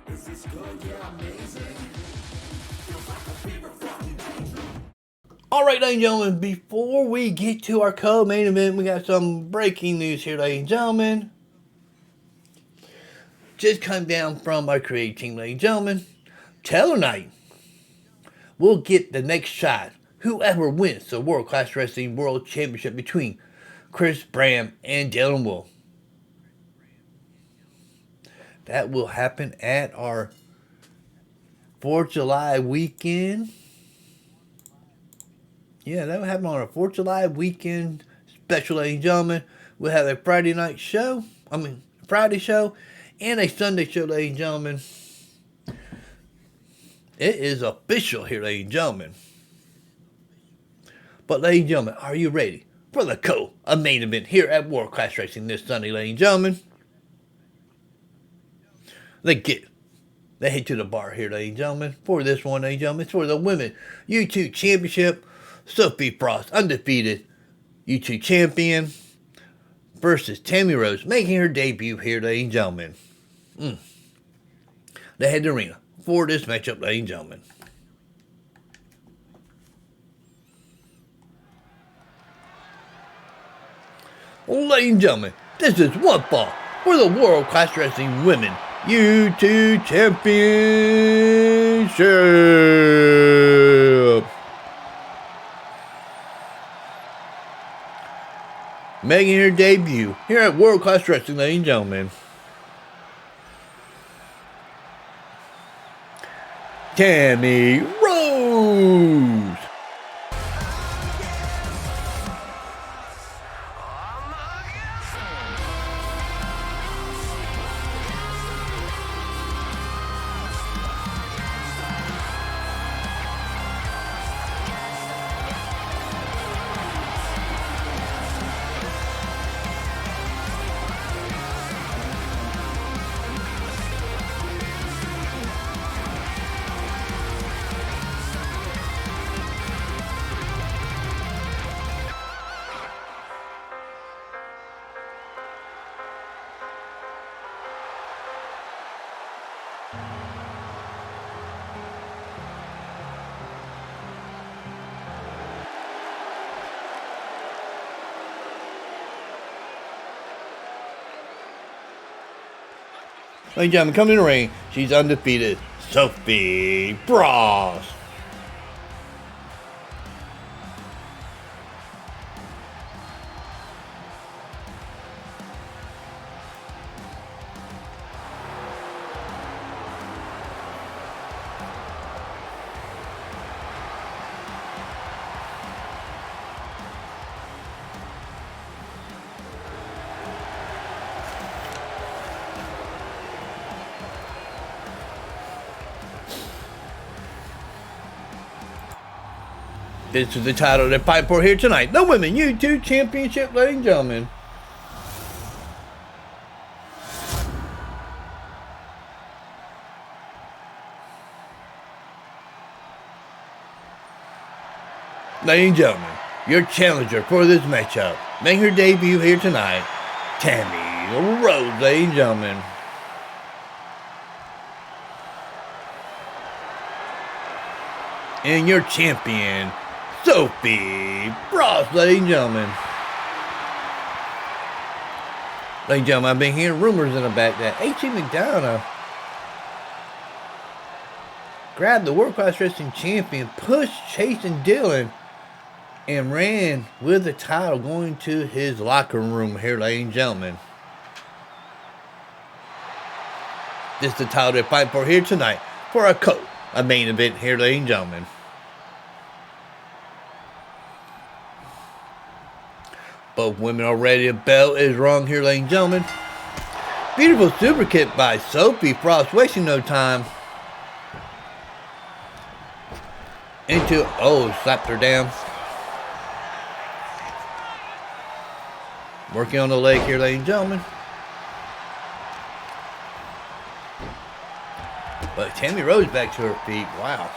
Is this good? Yeah, amazing. Alright, ladies and gentlemen, before we get to our co-main event, we got some breaking news here, ladies and gentlemen. Just come down from our creative team, ladies and gentlemen. Tonight, we'll get the next shot. Whoever wins the World Class Wrestling World Championship between Chris, Bram, and Dylan Wolf. That will happen at our 4th of July weekend. Yeah, that will happen on our 4th of July weekend special, ladies and gentlemen. We'll have a Friday show, and a Sunday show, ladies and gentlemen. It is official here, ladies and gentlemen. But, ladies and gentlemen, are you ready for the main event here at World Class Racing this Sunday, ladies and gentlemen? They head to the bar here, ladies and gentlemen, for this one, ladies and gentlemen. It's for the Women YouTube Championship. Sophia Frost, undefeated YouTube champion, versus Tammi Rose, making her debut here, ladies and gentlemen. They head to the arena for this matchup, ladies and gentlemen. Ladies and gentlemen, this is one fall for the World Class Wrestling Women YouTube Championship. Making her debut here at World Class Wrestling, ladies and gentlemen. Tammi Rose. Ladies and gentlemen, coming in the ring, she's undefeated, Sophia Frost. This is the title they're fighting for here tonight. The Women YouTube Championship, ladies and gentlemen. Ladies and gentlemen, your challenger for this matchup, making her debut here tonight, Tammi Rose, ladies and gentlemen. And your champion, Sophia, ladies and gentlemen. Ladies and gentlemen, I've been hearing rumors in the back that H.E. McDonough grabbed the World Class Wrestling Champion, pushed Chase and Dylan, and ran with the title going to his locker room here, ladies and gentlemen. This is the title they're fighting for here tonight for a main event here, ladies and gentlemen. Both women are ready. The bell is rung here, ladies and gentlemen. Beautiful super kick by Sophie Frost, wasting no time. Slapped her down. Working on the leg here, ladies and gentlemen. But Tammi Rose back to her feet. Wow.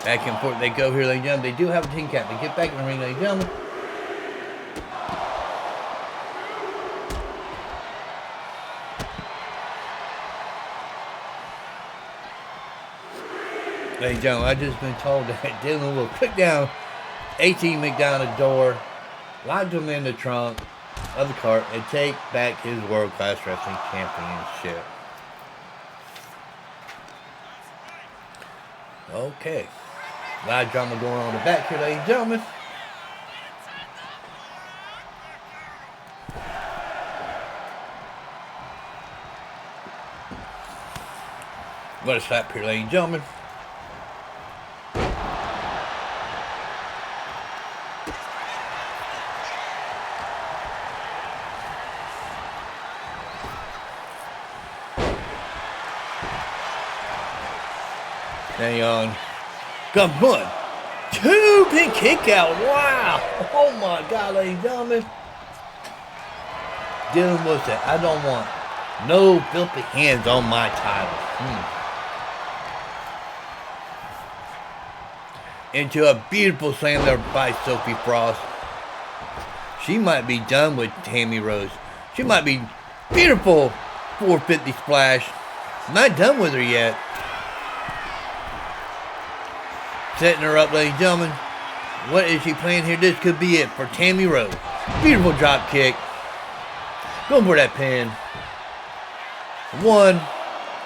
Back and forth they go here, ladies and gentlemen. They do have a team captain. Get back in the ring, ladies and gentlemen. Ladies and gentlemen, I've just been told that Dylan will kick down A.T. McDonough's door, lock him in the trunk of the cart, and take back his World Class Wrestling Championship. Okay. A lot of drama going on in the back here, ladies and gentlemen. What a slap here, ladies and gentlemen. Hang on. Come on. 2 pin kick out. Wow. Oh my God, ladies and gentlemen. Dylan was that. I don't want no filthy hands on my title. Into a beautiful slam there by Sophie Frost. She might be done with Tammi Rose. She might be beautiful 450 splash. Not done with her yet. Setting her up, ladies and gentlemen. What is she playing here? This could be it for Tammi Rose. Beautiful drop kick. Going for that pin. 1,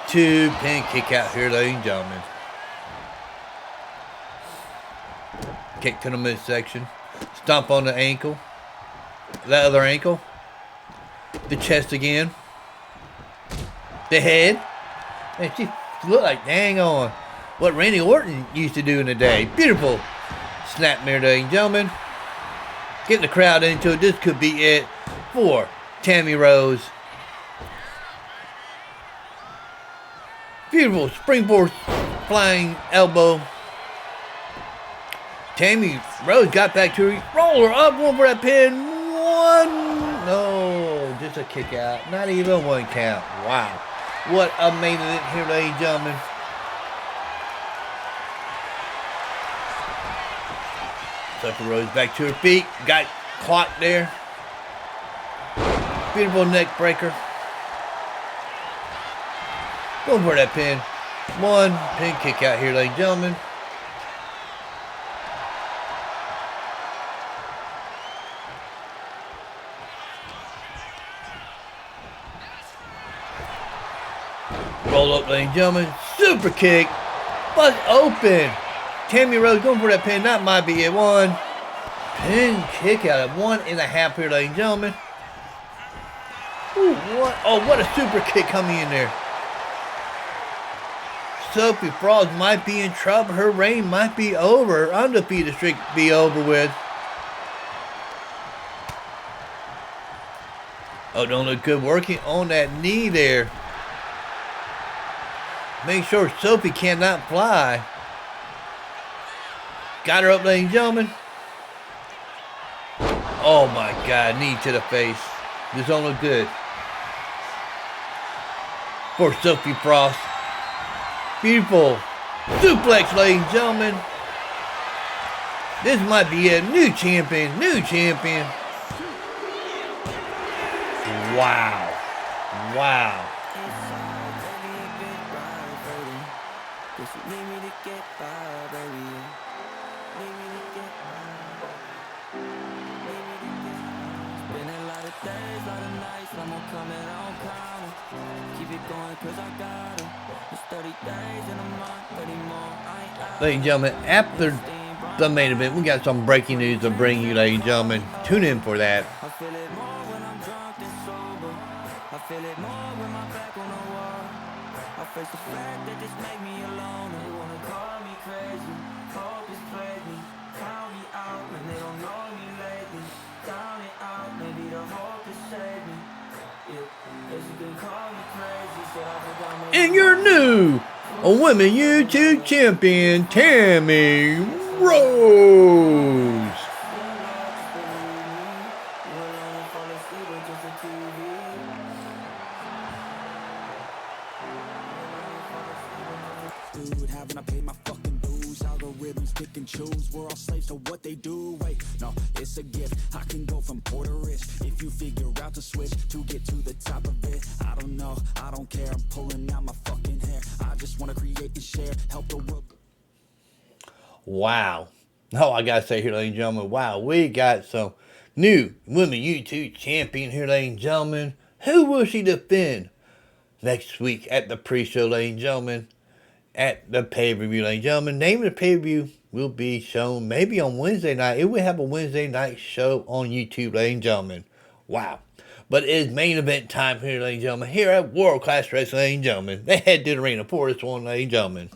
2, pin kick out here, ladies and gentlemen. Kick to the midsection. Stomp on the ankle. That other ankle. The chest again. The head. Man, she looked like dang on what Randy Orton used to do in the day. Beautiful snap mirror, ladies and gentlemen. Getting the crowd into it. This could be it for Tammi Rose. Beautiful springboard flying elbow. Tammi Rose got back to her. Roll her up. One for that pin. 1. No. Just a kick out. Not even 1 count. Wow. What a main event here, ladies and gentlemen. Sophia Rose back to her feet. Got clocked there. Beautiful neck breaker. Going for that pin. 1 pin kick out here, ladies and gentlemen. Roll up, ladies and gentlemen. Super kick. Bust open. Tammi Rose going for that pin. That might be it. One. Pin kick out of 1.5 here, ladies and gentlemen. Ooh, what? Oh, what a super kick coming in there. Sophie Frost might be in trouble. Her reign might be over. Her undefeated streak be over with. Oh, don't look good working on that knee there. Make sure Sophie cannot fly. Got her up, ladies and gentlemen. Oh my God, knee to the face. This don't look good. For Sophie Frost. Beautiful suplex, ladies and gentlemen. This might be a new champion. New champion. Wow. Wow. Ladies and gentlemen, after the main event, we got some breaking news to bring you, ladies and gentlemen. Tune in for that. I feel it more when I'm drunk and sober. I feel it more when my back on the wall. I face the fact that this make me alone. They wanna call me crazy, hope it's played me. Count me out, man, they don't know me lately. Down and out, maybe the hope has saved me. Yeah, yes, you can call me crazy, so I forgot my And your new women YouTube champion, Tammi Rose. Dude, haven't I paid my fucking dues? Algorithms pick and choose. We're all slaves to what they do. Wait, no, it's a gift. I can go from poor to rich if you figure out the switch to get to the top of it. I don't know, I don't care. I'm pulling out my fucking hair. I just want to create and share, help the world. Wow. Oh, I gotta say here, ladies and gentlemen, wow, we got some new women YouTube champion here, ladies and gentlemen. Who will she defend next week at the pre-show, ladies and gentlemen? At the pay-per-view, ladies and gentlemen. Name of the pay-per-view will be shown maybe on Wednesday night. It will have a Wednesday night show on YouTube, ladies and gentlemen. Wow. But it is main event time here, ladies and gentlemen. Here at World Class Wrestling, ladies and gentlemen. They head to the arena for this one, ladies and gentlemen.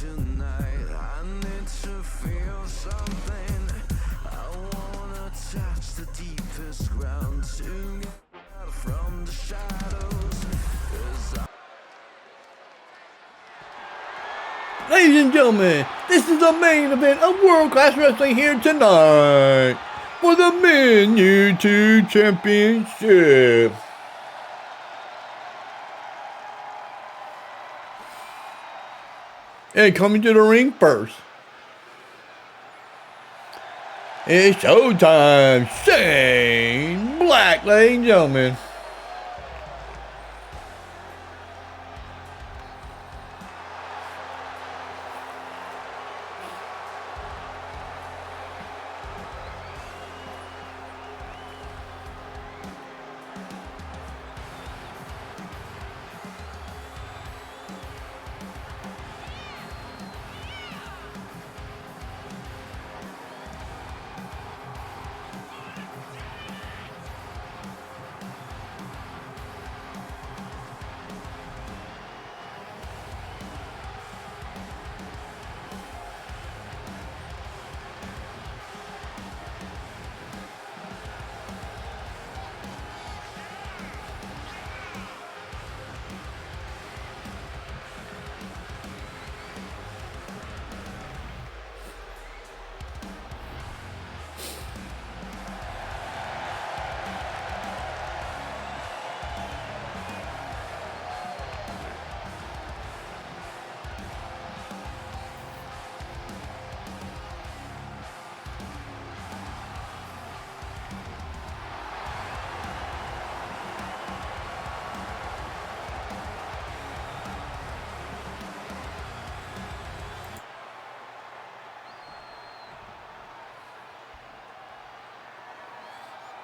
Tonight, I need to feel something. I wanna touch the deepest ground to get out from the shadows. Ladies and gentlemen, this is the main event of World Class Wrestling here tonight for the Men YouTube Championship. And coming to the ring first, it's showtime. Shane Black, ladies and gentlemen.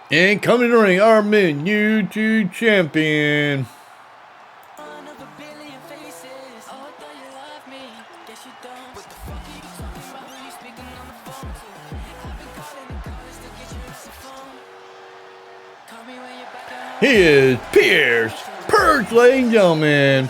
And coming to the ring, our men YouTube champion. He is Perch, ladies and gentlemen.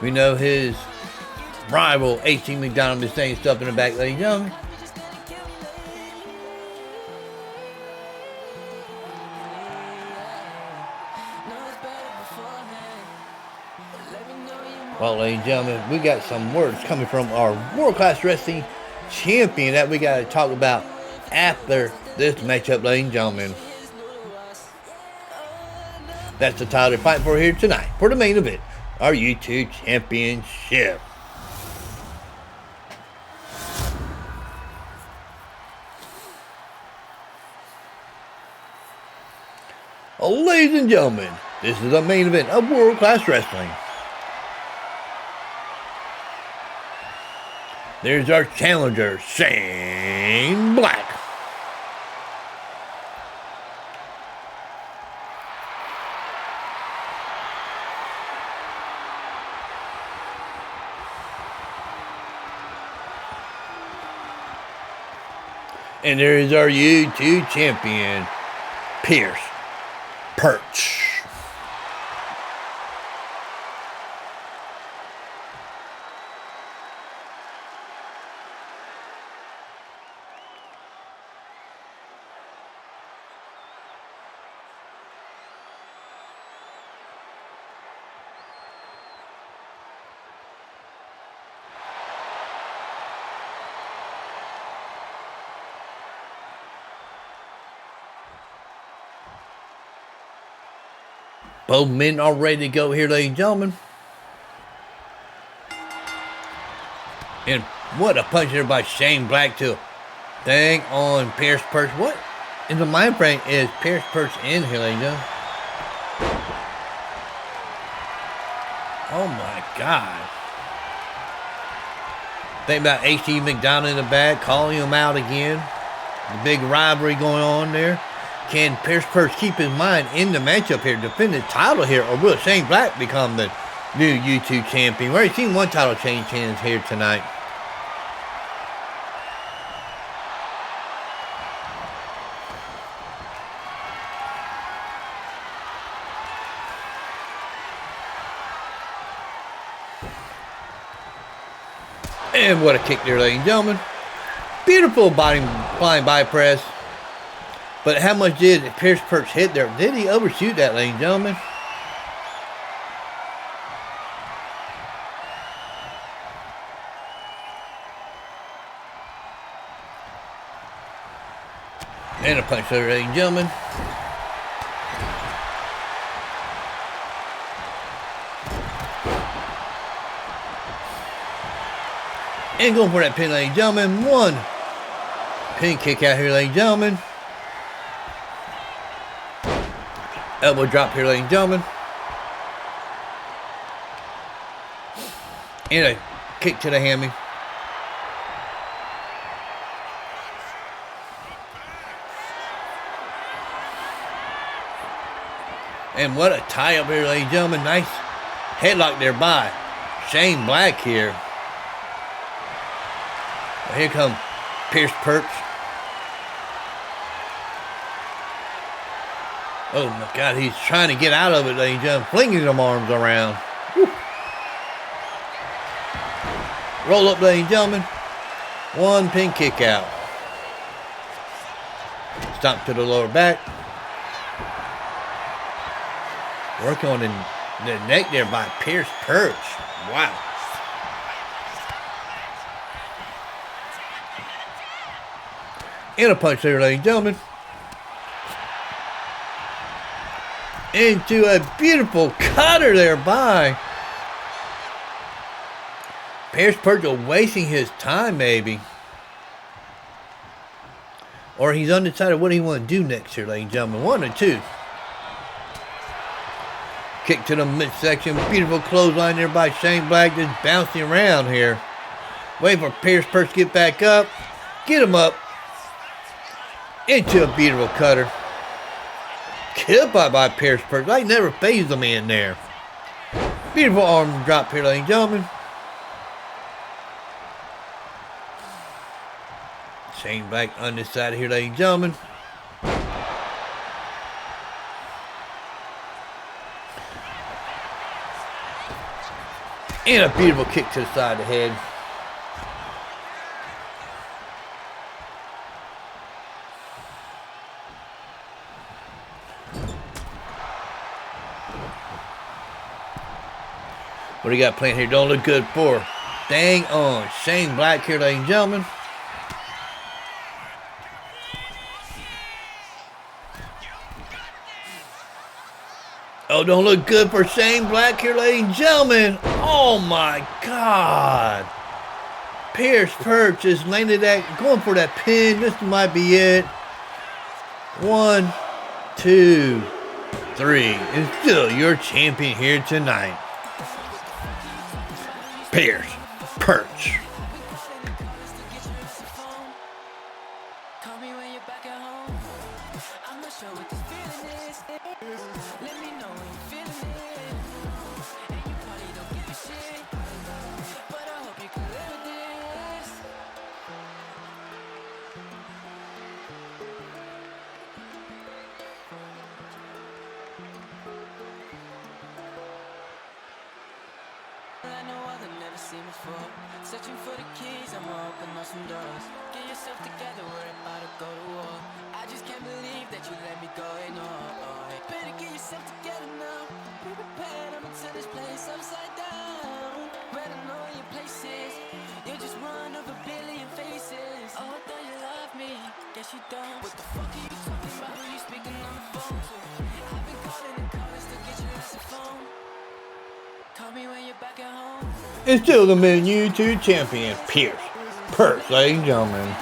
We know his rival, 18 McDonald, is saying stuff in the back, ladies and gentlemen. Well, ladies and gentlemen, we got some words coming from our world-class wrestling champion that we got to talk about after this matchup, ladies and gentlemen. That's the title they're fighting for here tonight for the main event, our YouTube championship. Ladies and gentlemen, this is the main event of world-class wrestling. There's our challenger, Shane Black. And there is our YouTube champion, Perch. Both men are ready to go here, ladies and gentlemen. And what a punch there by Shane Black to dang on Perch. What in the mind frame is Perch in here, ladies and gentlemen? Oh my God. Think about H.T. McDonald in the back, calling him out again. The big rivalry going on there. Can Perch keep his mind in the matchup here, defend the title here, or will Shane Black become the new YouTube champion? We've already seen one title change hands here tonight. And what a kick there, ladies and gentlemen. Beautiful flying by press. But how much did Perch hit there? Did he overshoot that, ladies and gentlemen? And a punch there, ladies and gentlemen. And going for that pin, ladies and gentlemen. One pin kick out here, ladies and gentlemen. Elbow drop here, ladies and gentlemen. And a kick to the hammy. And what a tie up here, ladies and gentlemen. Nice headlock there by Shane Black here. Well, here comes Perch. Oh my God, he's trying to get out of it, ladies and gentlemen, flinging them arms around. Woo. Roll up, ladies and gentlemen. One pin kick out. Stomp to the lower back. Work on the neck there by Perch. Wow. And a punch there, ladies and gentlemen. Into a beautiful cutter there by Perch wasting his time, maybe. Or he's undecided what he want to do next here, ladies and gentlemen. One or two. Kick to the midsection. Beautiful clothesline there by Shane Black. Just bouncing around here. Wait for Perch to get back up. Get him up. Into a beautiful cutter. Killed by Perch. I never phased him in there. Beautiful arm drop here, ladies and gentlemen. Shane Black on this side here, ladies and gentlemen. And a beautiful kick to the side of the head. What do you got playing here? Don't look good for. Dang on. Shane Black here, ladies and gentlemen. Oh, don't look good for Shane Black here, ladies and gentlemen. Oh my God. Perch is landed that, going for that pin. This might be it. 1, 2, 3. And still your champion here tonight. Perch. Searching for the keys, I'm open up some doors. Get yourself together, we're about to go to war. I just can't believe that you let me go, no. Better get yourself together now. Be prepared, I'ma turn this place upside down. Better know your places. You're just one of a billion faces. Oh, I thought you loved me, guess you don't. What the fuck are you talking about? Who you speaking on the phone to? I've been calling and calling, still get your ass a phone. Call me when you're back at home. And still the main YouTube champion, Perch, ladies and gentlemen.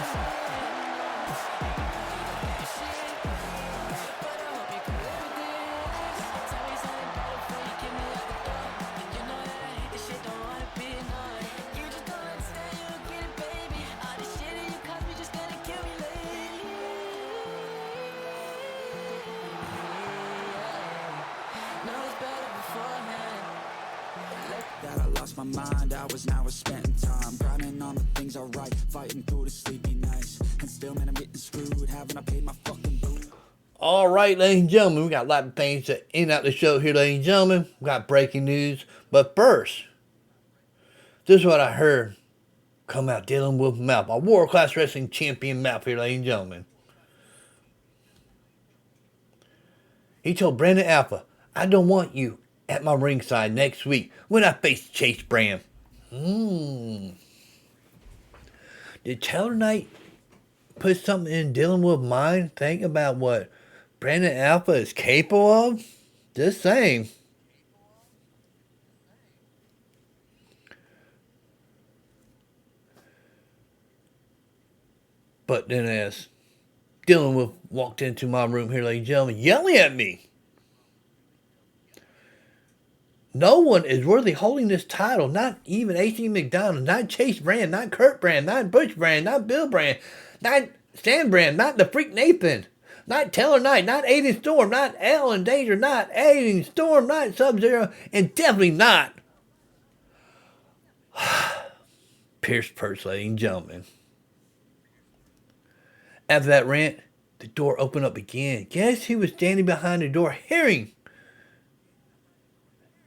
That I lost my mind, hours now I spent time grinding on the things I write, fighting through the sleepy nights. And still, man, I'm getting screwed, haven't I paid my fucking dues? All right, ladies and gentlemen, we got a lot of things to end out the show here, ladies and gentlemen. We got breaking news. But first, this is what I heard come out dealing with Mouth, a world-class wrestling champion Mouth here, ladies and gentlemen. He told Brandon Alpha, I don't want you at my ringside next week when I face Chase Bram. Did Taylor Knight put something in dealing with mind? Think about what Brandon Alpha is capable of? Just saying. But then as Dylan Wolf walked into my room here, ladies and gentlemen, yelling at me. No one is worthy holding this title, not even AC McDonald, not Chase Brand, not Kurt Brand, not Butch Brand, not Bill Brand, not Stan Brand, not the Freak Nathan, not Taylor Knight, not Aiden Storm, not Alan Danger, not Aiden Storm, not Sub-Zero, and definitely not Perch, ladies and gentlemen. After that rant, the door opened up again. Guess who was standing behind the door hearing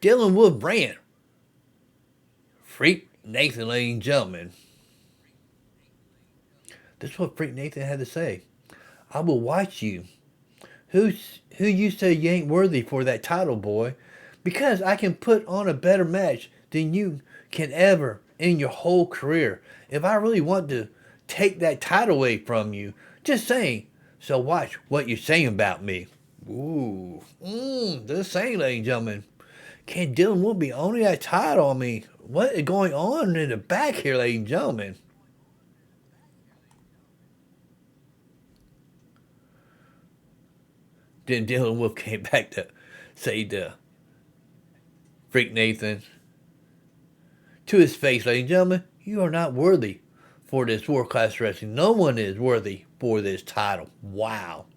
Dylan Wolf Brand? Freak Nathan, ladies and gentlemen. This is what Freak Nathan had to say. I will watch you. Who you say you ain't worthy for that title, boy? Because I can put on a better match than you can ever in your whole career. If I really want to take that title away from you, just saying. So watch what you're saying about me. Ooh. Just saying, ladies and gentlemen. Can Dylan Wolf be owning that title? I mean, what is going on in the back here, ladies and gentlemen? Then Dylan Wolf came back to say the Freak Nathan. To his face, ladies and gentlemen, you are not worthy for this World Class Wrestling. No one is worthy for this title. Wow.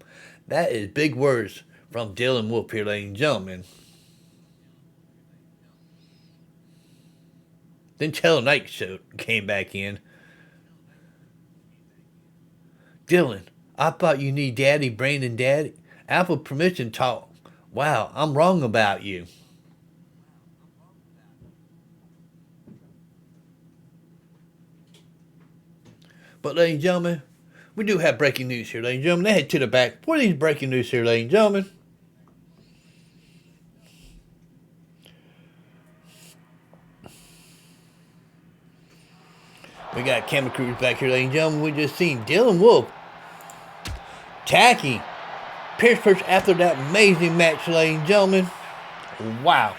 That is big words from Dylan Wolf here, ladies and gentlemen. Then Tell Knight came back in. Dylan, I thought you need Daddy, Brandon, Daddy. Alpha permission talk. Wow, I'm wrong about you. But ladies and gentlemen, we do have breaking news here, ladies and gentlemen. They head to the back for these breaking news here, ladies and gentlemen. We got camera crews back here, ladies and gentlemen. We just seen Dylan Wolf attacking Perch after that amazing match, ladies and gentlemen. Wow.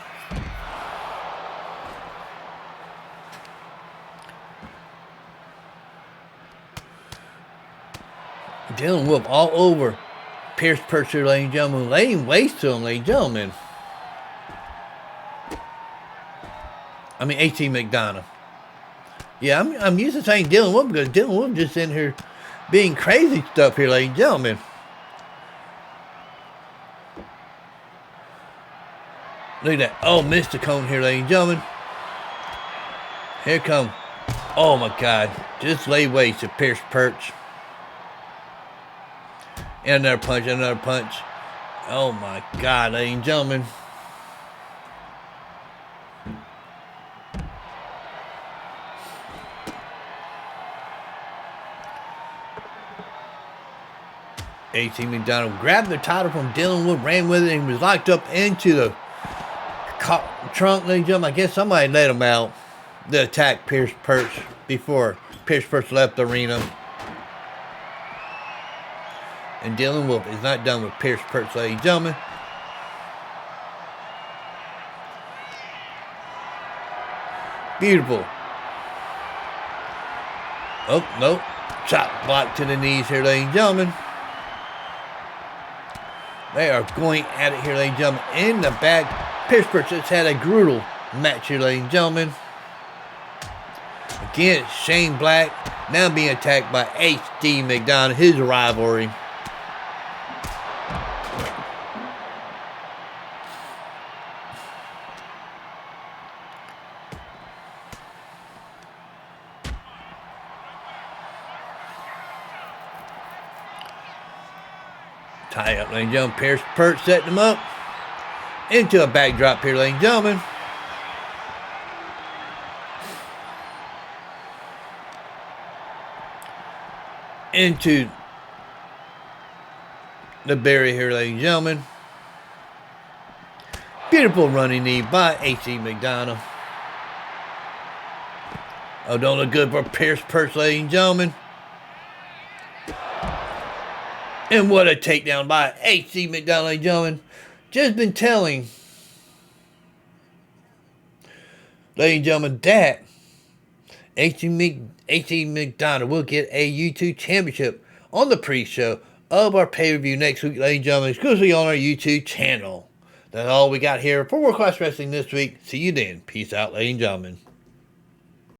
Dylan Wolf all over Perch here, ladies and gentlemen. Laying waste to him, ladies and gentlemen. I mean, AC McDonough. Yeah, I'm used to saying Dylan Wolf because Dylan Wolf just in here being crazy stuff here, ladies and gentlemen. Look at that. Oh, missed the cone here, ladies and gentlemen. Here come. Oh, my God. Just lay waste to Perch. And another punch, another punch. Oh, my God, ladies and gentlemen. AC McDonough grabbed the title from Dylan Wood, ran with it, and was locked up into the trunk, ladies and gentlemen. I guess somebody let him out to attack Perch before Perch left the arena. And Dylan Wolf is not done with Perch, ladies and gentlemen. Beautiful. Oh, no. Chop block to the knees here, ladies and gentlemen. They are going at it here, ladies and gentlemen. In the back, Perch has had a brutal match here, ladies and gentlemen. Again, Shane Black now being attacked by HD McDonough, his rivalry. Tie up, ladies and gentlemen. Perch setting him up into a backdrop here, ladies and gentlemen. Into the barrier here, ladies and gentlemen. Beautiful running knee by AC McDonough. Oh, don't look good for Perch, ladies and gentlemen. And what a takedown by AC McDonough, ladies and gentlemen. Just been telling, ladies and gentlemen, that AC McDonough will get a YouTube championship on the pre-show of our pay-per-view next week, ladies and gentlemen, exclusively on our YouTube channel. That's all we got here for World Class Wrestling this week. See you then. Peace out, ladies and gentlemen.